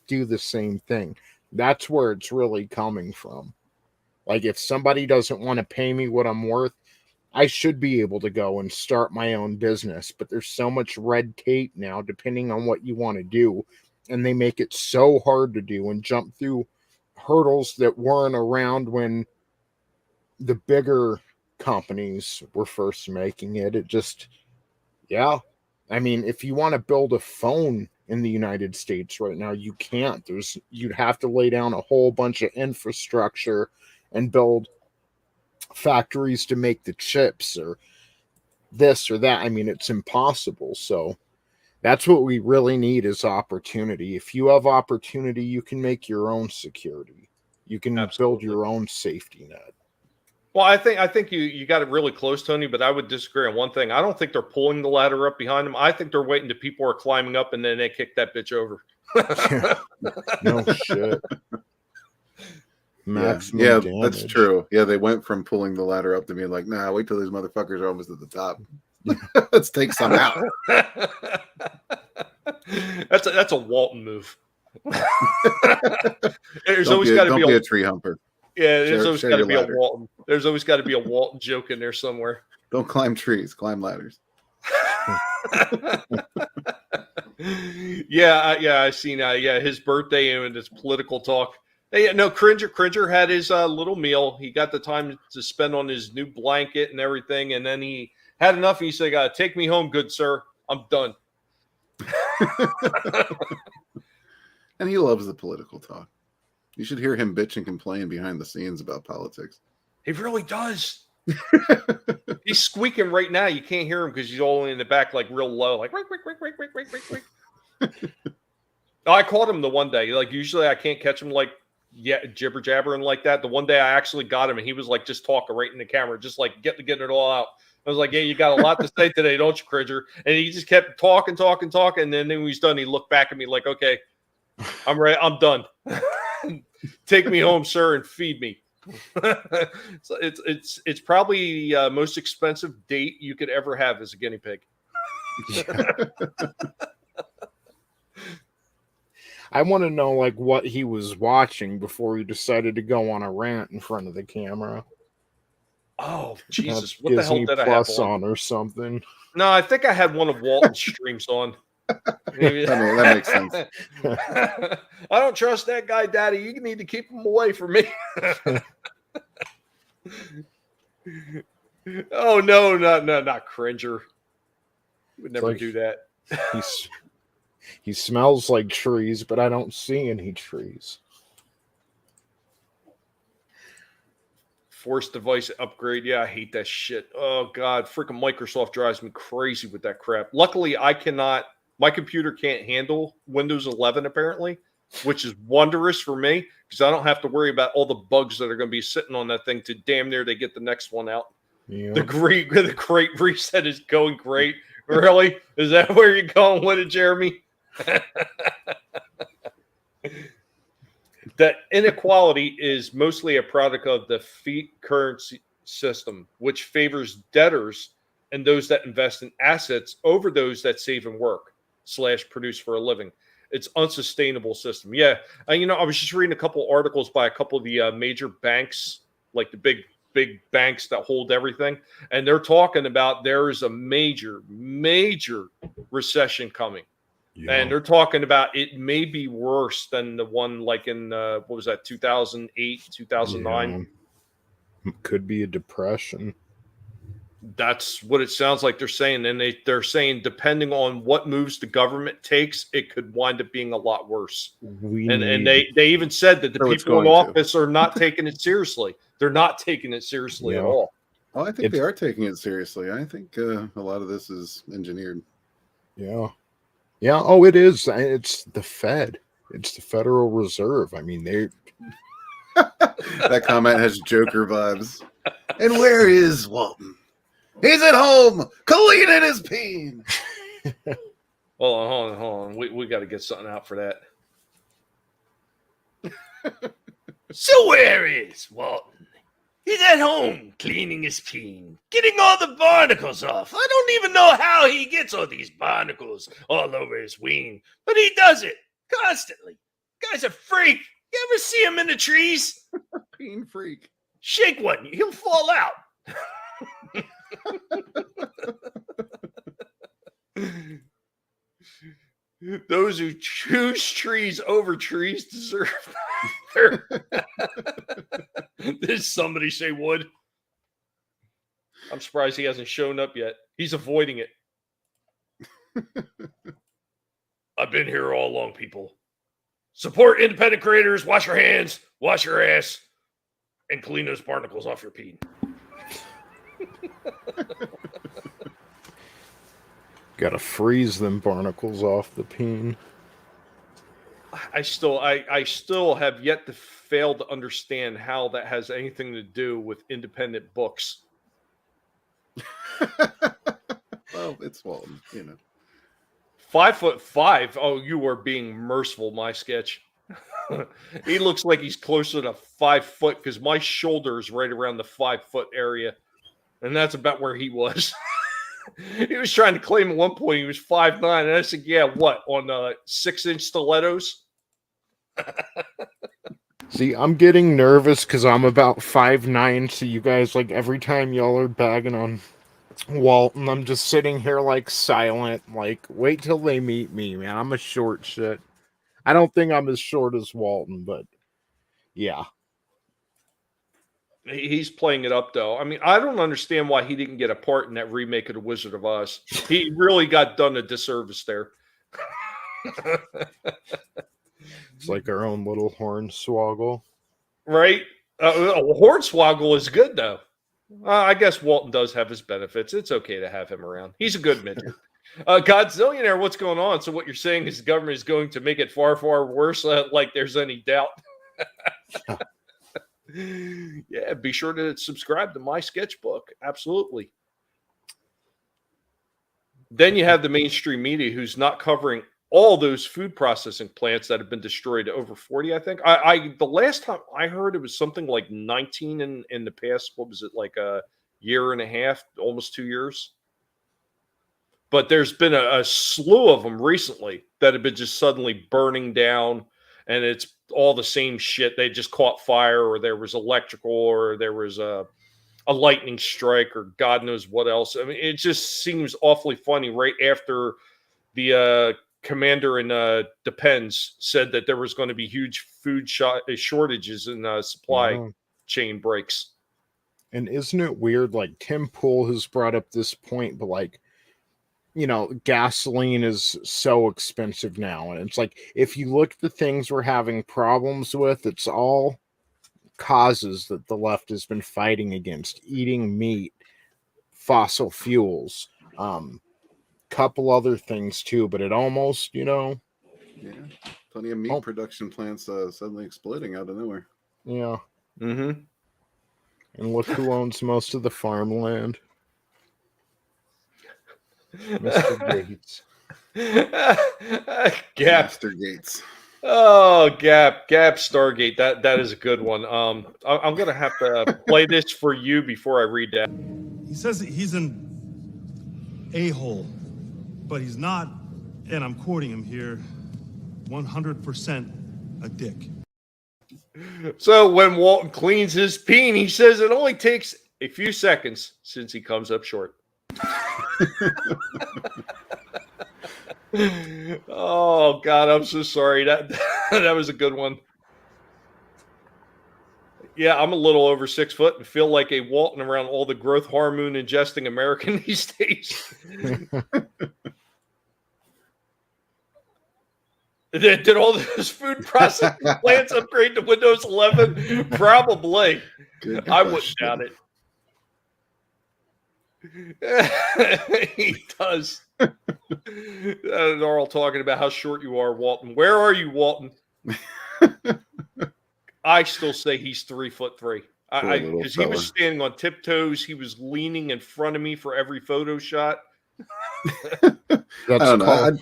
do the same thing. That's where it's really coming from. Like, if somebody doesn't want to pay me what I'm worth, I should be able to go and start my own business, but there's so much red tape now, depending on what you want to do, and they make it so hard to do and jump through hurdles that weren't around when the bigger companies were first making it. It just, if you want to build a phone in the United States right now, you can't. You'd have to lay down a whole bunch of infrastructure and build factories to make the chips or this or that. It's impossible. So that's what we really need is opportunity. If you have opportunity, you can make your own security. You can build your own safety net. Well, I think you got it really close, Tony, but I would disagree on one thing. I don't think they're pulling the ladder up behind them. I think they're waiting till people are climbing up and then they kick that bitch over. No shit. Yeah, that's true. Yeah, they went from pulling the ladder up to being like, nah, wait till these motherfuckers are almost at the top. Let's take some out. That's a Walton move. There's Don't always be, got to don't be be a a tree humper. yeah. There's always share got to your be a ladder. Walton. There's always got to be a Walton joke in there somewhere. Don't climb trees. Climb ladders. Yeah. I seen. His birthday and his political talk. Hey, no, Cringer had his little meal. He got the time to spend on his new blanket and everything, and then he had enough. He said, "Take me home, good sir. I'm done." And he loves the political talk. You should hear him bitch and complain behind the scenes about politics. He really does. He's squeaking right now. You can't hear him because he's all in the back, like real low, like rick, rick, rick, rick, rick, rick, rick, rick. Oh, I caught him the one day. Like usually I can't catch him like jibber jabbering like that. The one day I actually got him and he was like just talking right in the camera, just like getting it all out. I was like, "Yeah, you got a lot to say today, don't you, Cringer?" And he just kept talking. And then when he's done, he looked back at me like, "Okay, I'm ready. I'm done. Take me home, sir, and feed me." So it's probably the most expensive date you could ever have as a guinea pig. I want to know like what he was watching before he decided to go on a rant in front of the camera. Oh Jesus! What Disney the hell did Plus I have on or something? No, I think I had one of Walton's streams on. That makes sense. I don't trust that guy, Daddy. You need to keep him away from me. Oh no, not Cringer. He would never like, do that. He smells like trees, but I don't see any trees. Forced device upgrade. Yeah, I hate that shit. Oh God, freaking Microsoft drives me crazy with that crap. Luckily, my computer can't handle Windows 11 apparently, which is wondrous for me because I don't have to worry about all the bugs that are going to be sitting on that thing to damn near they get the next one out. Yeah. The great reset is going great. Really? Is that where you're going with it, Jeremy? That inequality is mostly a product of the fiat currency system, which favors debtors and those that invest in assets over those that save and work / produce for a living. It's unsustainable system. Yeah. I was just reading a couple articles by a couple of the major banks, like the big banks that hold everything. And they're talking about there is a major recession coming. Yeah. And they're talking about it may be worse than the one like in, 2008, 2009? Yeah. Could be a depression. That's what it sounds like they're saying. And they're saying depending on what moves the government takes, it could wind up being a lot worse. And they even said that the people in office are not taking it seriously. They're not taking it seriously at all. Oh, I think they are taking it seriously. I think a lot of this is engineered. Yeah. Yeah. Oh, it is. It's the Fed. It's the Federal Reserve. I mean, that comment has Joker vibes. And where is Walton? He's at home, cleaning his peen. Hold on. We got to get something out for that. So where is Walton? He's at home cleaning his peen, getting all the barnacles off. I don't even know how he gets all these barnacles all over his wing, but he does it constantly. Guy's a freak. You ever see him in the trees? Peen freak. Shake one, he'll fall out. Those who choose trees over trees deserve Did somebody say wood? I'm surprised he hasn't shown up yet. He's avoiding it. I've been here all along, people. Support independent creators. Wash your hands, wash your ass, and clean those barnacles off your peen. Gotta freeze them barnacles off the peen. I still have yet to fail to understand how that has anything to do with independent books. Well, it's Walton, 5'5". Oh, you are being merciful, my sketch. He looks like he's closer to 5 foot because my shoulder is right around the 5 foot area, and that's about where he was. He was trying to claim at one point he was 5'9", and I said, "Yeah, what on 6-inch stilettos?" See, I'm getting nervous because I'm about 5'9", so you guys, like, every time y'all are bagging on Walton, I'm just sitting here, like, silent, like, wait till they meet me, man. I'm a short shit. I don't think I'm as short as Walton, but yeah. He's playing it up, though. I mean, I don't understand why he didn't get a part in that remake of The Wizard of Oz. He really got done a disservice there. It's like our own little hornswoggle. Right? Hornswoggle is good, though. I guess Walton does have his benefits. It's okay to have him around. He's a good midget. Godzillionaire, what's going on? So what you're saying is the government is going to make it far, far worse, like there's any doubt. Yeah, be sure to subscribe to my sketchbook. Absolutely. Then you have the mainstream media who's not covering all those food processing plants that have been destroyed, over 40, I think. I the last time I heard it was something like 19 in the past. What was it, like a year and a half, almost 2 years? But there's been a slew of them recently that have been just suddenly burning down, and it's all the same shit. They just caught fire, or there was electrical, or there was a lightning strike, or God knows what else. I mean, it just seems awfully funny right after the commander in Depends said that there was going to be huge food shortages and supply chain breaks. And isn't it weird? Like, Tim Pool has brought up this point, but like, you know, gasoline is so expensive now. And it's like, if you look at the things we're having problems with, it's all causes that the left has been fighting against: eating meat, fossil fuels, couple other things too, but it almost, you know, plenty of meat production plants suddenly exploding out of nowhere. And look who owns most of the farmland. Mr. Gates. Gap. Mr. Gates. Oh, Gap Stargate. That is a good one. I'm gonna have to play this for you before I read that. He says he's an a-hole, but he's not, and I'm quoting him here, 100% a dick. So when Walton cleans his peen, he says it only takes a few seconds since he comes up short. Oh God, I'm so sorry. That was a good one. Yeah, I'm a little over 6 foot and feel like a Walton around all the growth hormone ingesting American these days. Did all those food processing plants upgrade to Windows 11? Probably. I wouldn't doubt it. He does. They're all talking about how short you are, Walton. Where are you, Walton? I still say he's 3'3". Because he was standing on tiptoes. He was leaning in front of me for every photo shot. That's I don't know. called...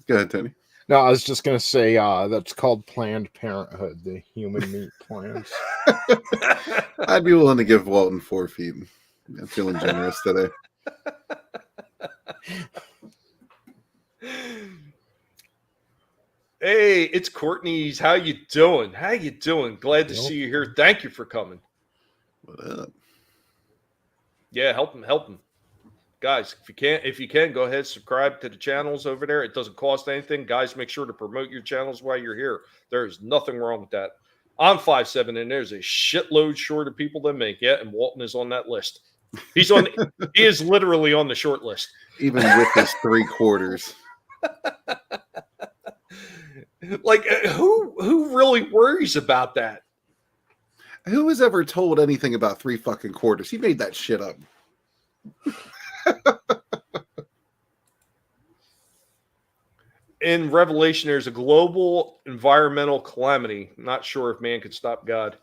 Go ahead, Tony. No, I was just going to say that's called Planned Parenthood, the human meat plants. I'd be willing to give Walton 4 feet. I'm feeling generous today. Hey, it's Courtney's. How you doing? How you doing? Glad to see you here. Thank you for coming. What up? Yeah, help him. Guys, if you can, go ahead, subscribe to the channels over there. It doesn't cost anything. Guys, make sure to promote your channels while you're here. There's nothing wrong with that. I'm 5'7", and there's a shitload short of people than me. Yeah, and Walton is on that list. He is literally on the short list. Even with his 3/4. Like, who really worries about that? Who has ever told anything about 3 fucking quarters? He made that shit up. In Revelation, there's a global environmental calamity. Not sure if man could stop God.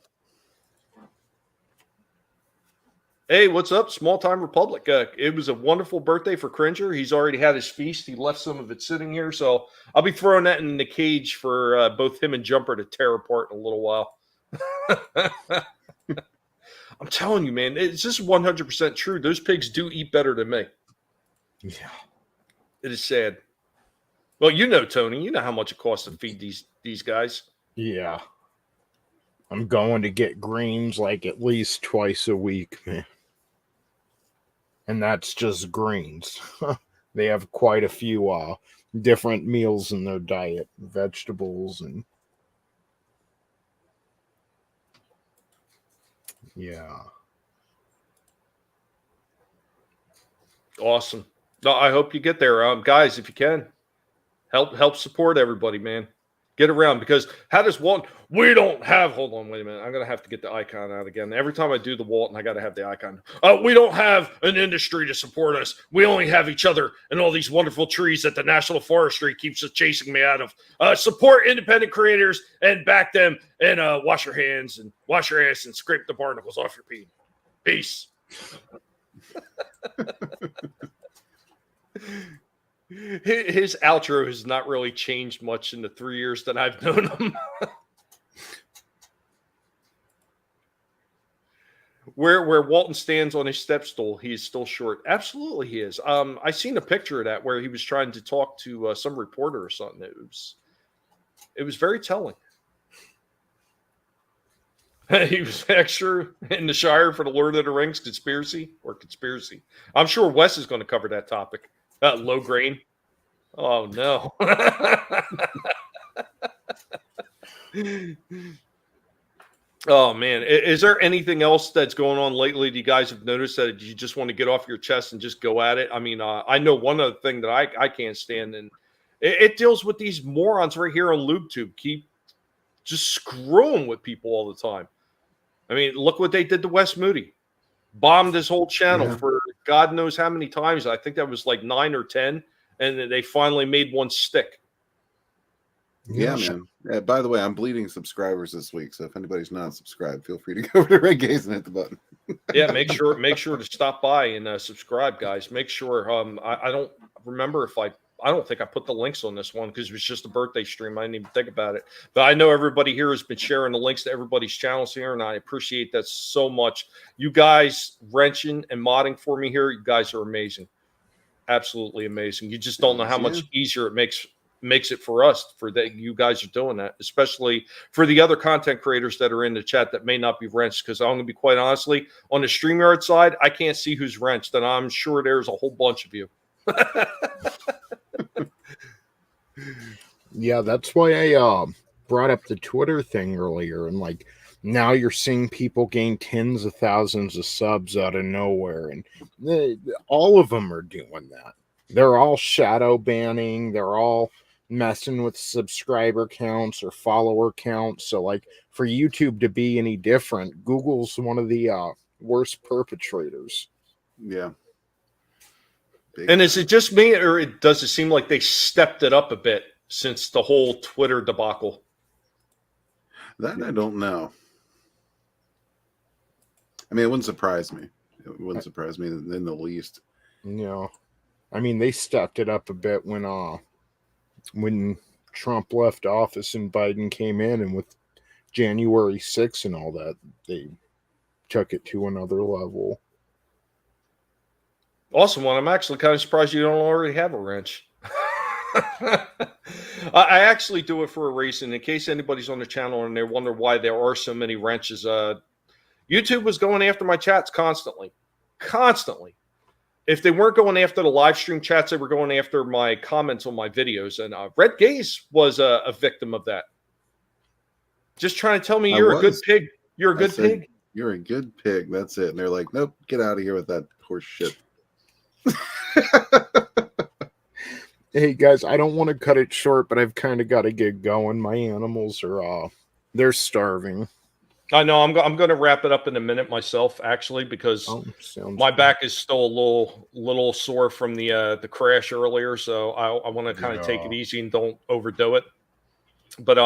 Hey, what's up, Small Time Republic? It was a wonderful birthday for Cringer. He's already had his feast. He left some of it sitting here, so I'll be throwing that in the cage for both him and Jumper to tear apart in a little while. I'm telling you, man, it's just 100% true. Those pigs do eat better than me. Yeah. It is sad. Well, you know, Tony, you know how much it costs to feed these guys. Yeah. I'm going to get greens like at least twice a week, man. And that's just greens. They have quite a few different meals in their diet, vegetables and yeah. Awesome. No, I hope you get there. Guys, if you can, help support everybody, man. Get around, because how does Walton? We don't have. Hold on, wait a minute. I'm gonna have to get the icon out again. Every time I do the Walton, I gotta have the icon. We don't have an industry to support us. We only have each other and all these wonderful trees that the National Forestry keeps chasing me out of. Support independent creators and back them, and wash your hands and wash your ass and scrape the barnacles off your pee. Peace. His outro has not really changed much in the 3 years that I've known him. Where Walton stands on his step stool, he is still short. Absolutely, he is. I seen a picture of that where he was trying to talk to some reporter or something. It was very telling. He was extra in the Shire for the Lord of the Rings conspiracy. I'm sure Wes is going to cover that topic. Low grain. Oh no. Oh man, is there anything else that's going on lately? Do you guys have noticed that you just want to get off your chest and just go at it? I mean, I know one other thing that I can't stand, and it deals with these morons right here on LubeTube. Keep just screwing with people all the time. I mean, look what they did to Wes Moody. Bombed his whole channel for God knows how many times. I think that was like 9 or 10, and then they finally made one stick. Yeah, man. By the way, I'm bleeding subscribers this week, so if anybody's not subscribed, feel free to go over to Red Gaze and hit the button. Yeah, make sure to stop by and subscribe, guys. Make sure. I don't remember if I don't think I put the links on this one because it was just a birthday stream. I didn't even think about it. But I know everybody here has been sharing the links to everybody's channels here, and I appreciate that so much. You guys wrenching and modding for me here, you guys are amazing. Absolutely amazing. You just don't know how much easier it makes it for us, for that you guys are doing that, especially for the other content creators that are in the chat that may not be wrenched. Because I'm going to be quite honestly, on the StreamYard side, I can't see who's wrenched, and I'm sure there's a whole bunch of you. Yeah, that's why I brought up the Twitter thing earlier, and like now you're seeing people gain tens of thousands of subs out of nowhere, and all of them are doing that. They're all shadow banning. They're all messing with subscriber counts or follower counts. So like for YouTube to be any different, Google's one of the worst perpetrators. Yeah. And is it just me, or does it seem like they stepped it up a bit since the whole Twitter debacle? That I don't know. I mean, it wouldn't surprise me. It wouldn't surprise me in the least. Yeah. I mean, they stepped it up a bit when Trump left office and Biden came in, and with January 6th and all that, they took it to another level. Awesome one. I'm actually kind of surprised you don't already have a wrench. I actually do it for a reason. In case anybody's on the channel and they wonder why there are so many wrenches, YouTube was going after my chats constantly. If they weren't going after the live stream chats, they were going after my comments on my videos. And Red Gaze was a victim of that. Just trying to tell me you're a good pig. You're a good pig. You're a good pig. That's it. And they're like, nope, get out of here with that horse shit. Hey guys, I don't want to cut it short, but I've kind of got to get going. My animals are they're starving. I know. I'm going to wrap it up in a minute myself, actually, because my back is still a little sore from the crash earlier. So I want to kind of take it easy and don't overdo it. But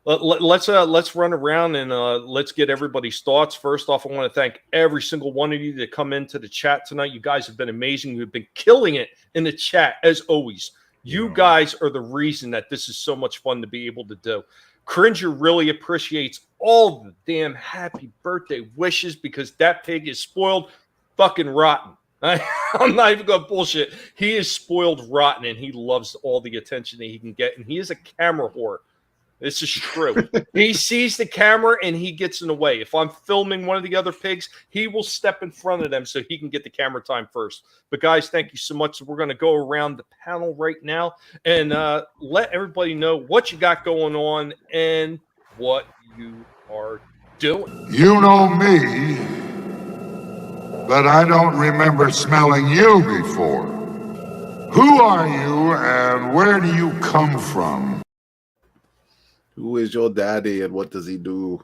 let's run around and let's get everybody's thoughts. First off, I want to thank every single one of you that come into the chat tonight. You guys have been amazing. You've been killing it in the chat as always. You guys are the reason that this is so much fun to be able to do. Cringer really appreciates all the damn happy birthday wishes because that pig is spoiled fucking rotten. I'm not even going to bullshit. He is spoiled rotten, and he loves all the attention that he can get, and he is a camera whore. This is true. He sees the camera and he gets in the way. If I'm filming one of the other pigs, he will step in front of them so he can get the camera time first. But guys, thank you so much. So we're going to go around the panel right now and let everybody know what you got going on and what you are doing. You know me, but I don't remember smelling you before. Who are you and where do you come from? Who is your daddy and what does he do?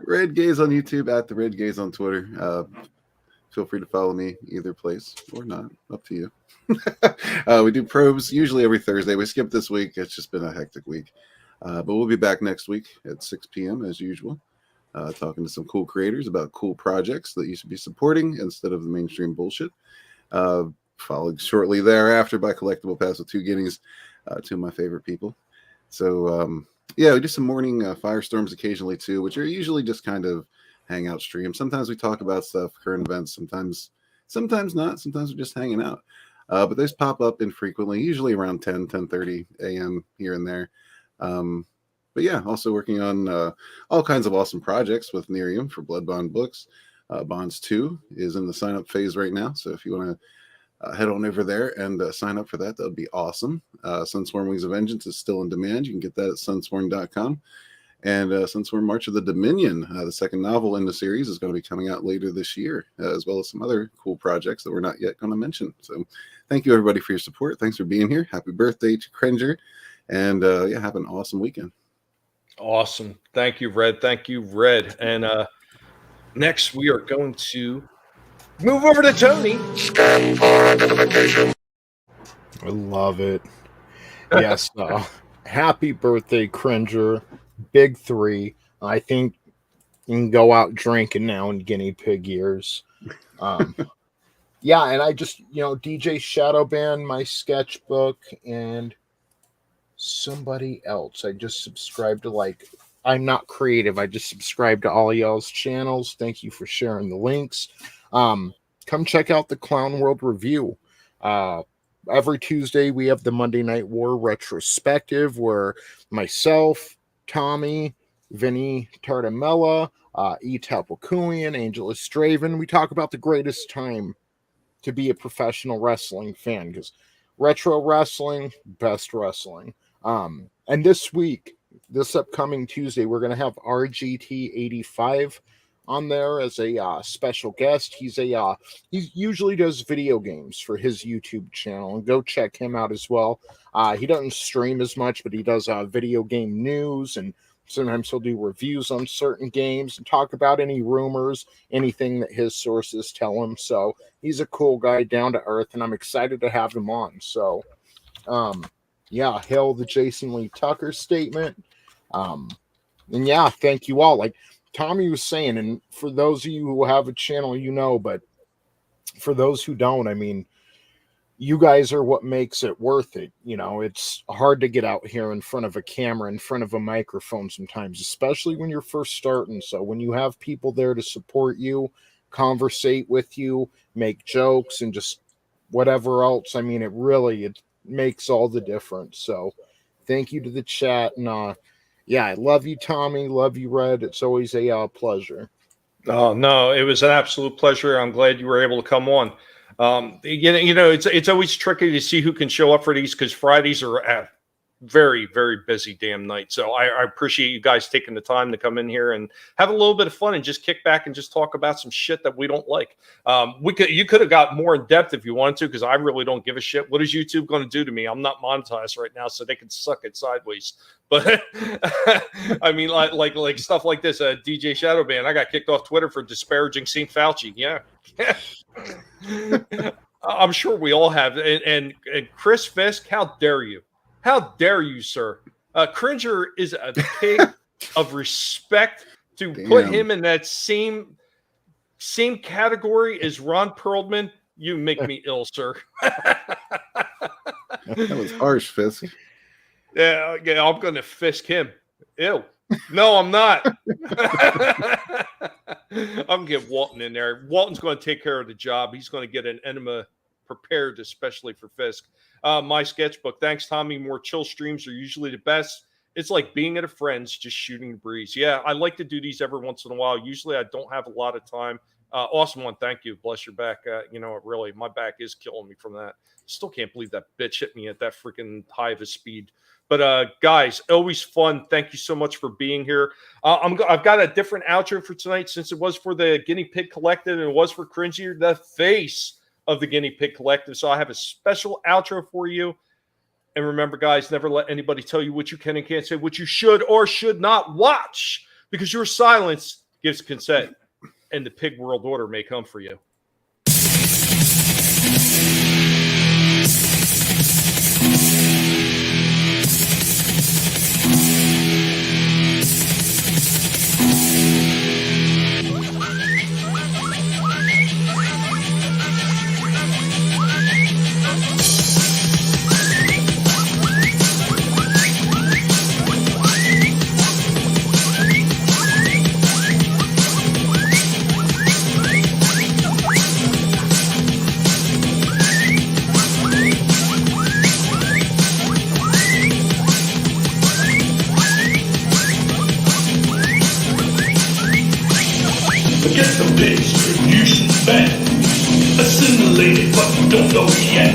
Red Gaze on YouTube, at the Red Gaze on Twitter. Feel free to follow me either place or not. Up to you. We do probes usually every Thursday. We skipped this week. It's just been a hectic week. But we'll be back next week at 6 p.m. as usual, talking to some cool creators about cool projects that you should be supporting instead of the mainstream bullshit. Followed shortly thereafter by Collectible Pass with 2 guineas, two of my favorite people. So, yeah, we do some morning firestorms occasionally too, which are usually just kind of hangout streams. Sometimes we talk about stuff, current events, sometimes not. Sometimes we're just hanging out. But those pop up infrequently, usually around 10:30 a.m. here and there. But yeah, also working on all kinds of awesome projects with Nerium for Blood Bond books. Bonds 2 is in the sign-up phase right now, so if you want to head on over there and sign up for that. That would be awesome. Sunsworn Wings of Vengeance is still in demand. You can get that at sunsworn.com. And Sunsworn March of the Dominion, the second novel in the series, is going to be coming out later this year, as well as some other cool projects that we're not yet going to mention. So thank you, everybody, for your support. Thanks for being here. Happy birthday to Cringer. And yeah, have an awesome weekend. Awesome. Thank you, Red. Thank you, Red. And next, we are going to move over to Tony. Scan for identification. I love it. Yes. Happy birthday, Cringer. Big 3. I think you can go out drinking now in guinea pig years. Yeah, and I just, DJ Shadowban, my sketchbook, and somebody else. I just subscribed to I'm not creative. I just subscribe to all y'all's channels. Thank you for sharing the links. Come check out the Clown World Review. Every Tuesday, we have the Monday Night War retrospective where myself, Tommy, Vinny Tartamella, E. Tapakuian, Angela Straven, we talk about the greatest time to be a professional wrestling fan, because retro wrestling, best wrestling. And this week, this upcoming Tuesday, we're going to have RGT85 on there as a special guest. He usually does video games for his YouTube channel, and go check him out as well. He doesn't stream as much, but he does video game news, and sometimes he'll do reviews on certain games and talk about any rumors, anything that his sources tell him. So he's a cool guy, down to earth, and I'm excited to have him on. So yeah, hail the Jason Lee Tucker statement. And yeah, thank you all. Like Tommy was saying, and for those of you who have a channel, but for those who don't, I mean, you guys are what makes it worth it. It's hard to get out here in front of a camera, in front of a microphone sometimes, especially when you're first starting. So when you have people there to support you, conversate with you, make jokes, and just whatever else, I mean, it makes all the difference. So thank you to the chat. And yeah, I love you, Tommy. Love you, Red. It's always a pleasure. Oh, no, it was an absolute pleasure. I'm glad you were able to come on. It's always tricky to see who can show up for these, because Fridays are a very, very busy damn night. So I appreciate you guys taking the time to come in here and have a little bit of fun and just kick back and just talk about some shit that we don't like. You could have got more in depth if you wanted to, because I really don't give a shit. What is YouTube going to do to me? I'm not monetized right now, so they can suck it sideways. But I mean, like stuff like this. DJ Shadowban, I got kicked off Twitter for disparaging St. Fauci. Yeah. I'm sure we all have. And Chris Fisk, how dare you? How dare you, sir? Cringer is a pig of respect. To put him in that same category as Ron Perlman, you make me ill, sir. That was harsh, Fisk. Yeah, I'm going to Fisk him. Ew. No, I'm not. I'm gonna get Walton in there. Walton's going to take care of the job. He's going to get an enema prepared, especially for Fisk. My sketchbook. Thanks, Tommy. More chill streams are usually the best. It's like being at a friend's, just shooting the breeze. Yeah, I like to do these every once in a while. Usually I don't have a lot of time. Awesome one. Thank you. Bless your back. Really, my back is killing me from that. Still can't believe that bitch hit me at that freaking high of a speed. But guys, always fun. Thank you so much for being here. I've got a different outro for tonight, since it was for the Guinea Pig Collective and it was for Cringy, the face of the Guinea Pig Collective. So I have a special outro for you. And remember, guys, never let anybody tell you what you can and can't say, what you should or should not watch, because your silence gives consent, and the pig world order may come for you. Forget the bitch, you should spend. Assimilated, but you don't know it yet.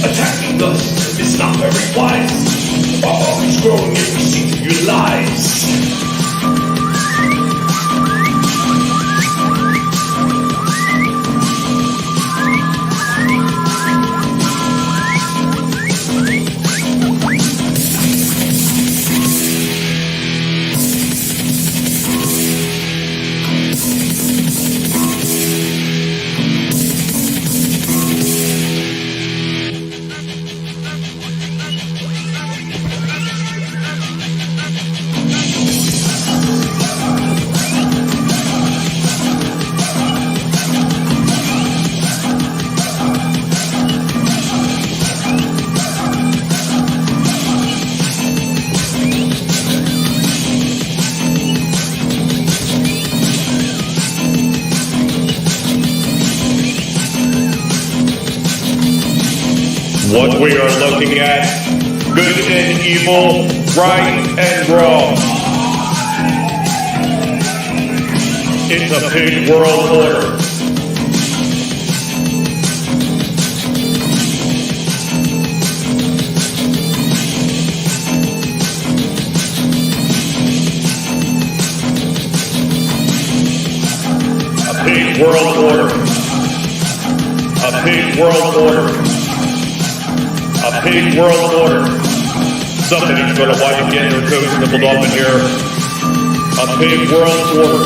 Attacking us is not very wise. Our army's growing if we see through your lies. What we are looking at, good and evil, right and wrong. It's a pig world order. A pig world order. A pig world order. A pig world order. Somebody's gonna want to get their toes nibbled off in here. A pig world order.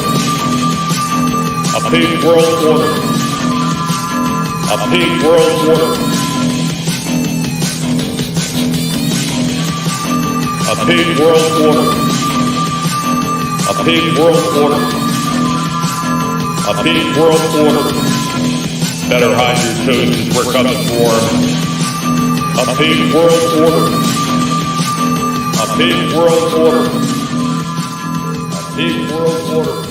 A pig world order. A pig world order. A pig world order. A pig world order. A pig world order. Better hide your toes as we're coming for. A pig world order. A pig world order. A pig world order.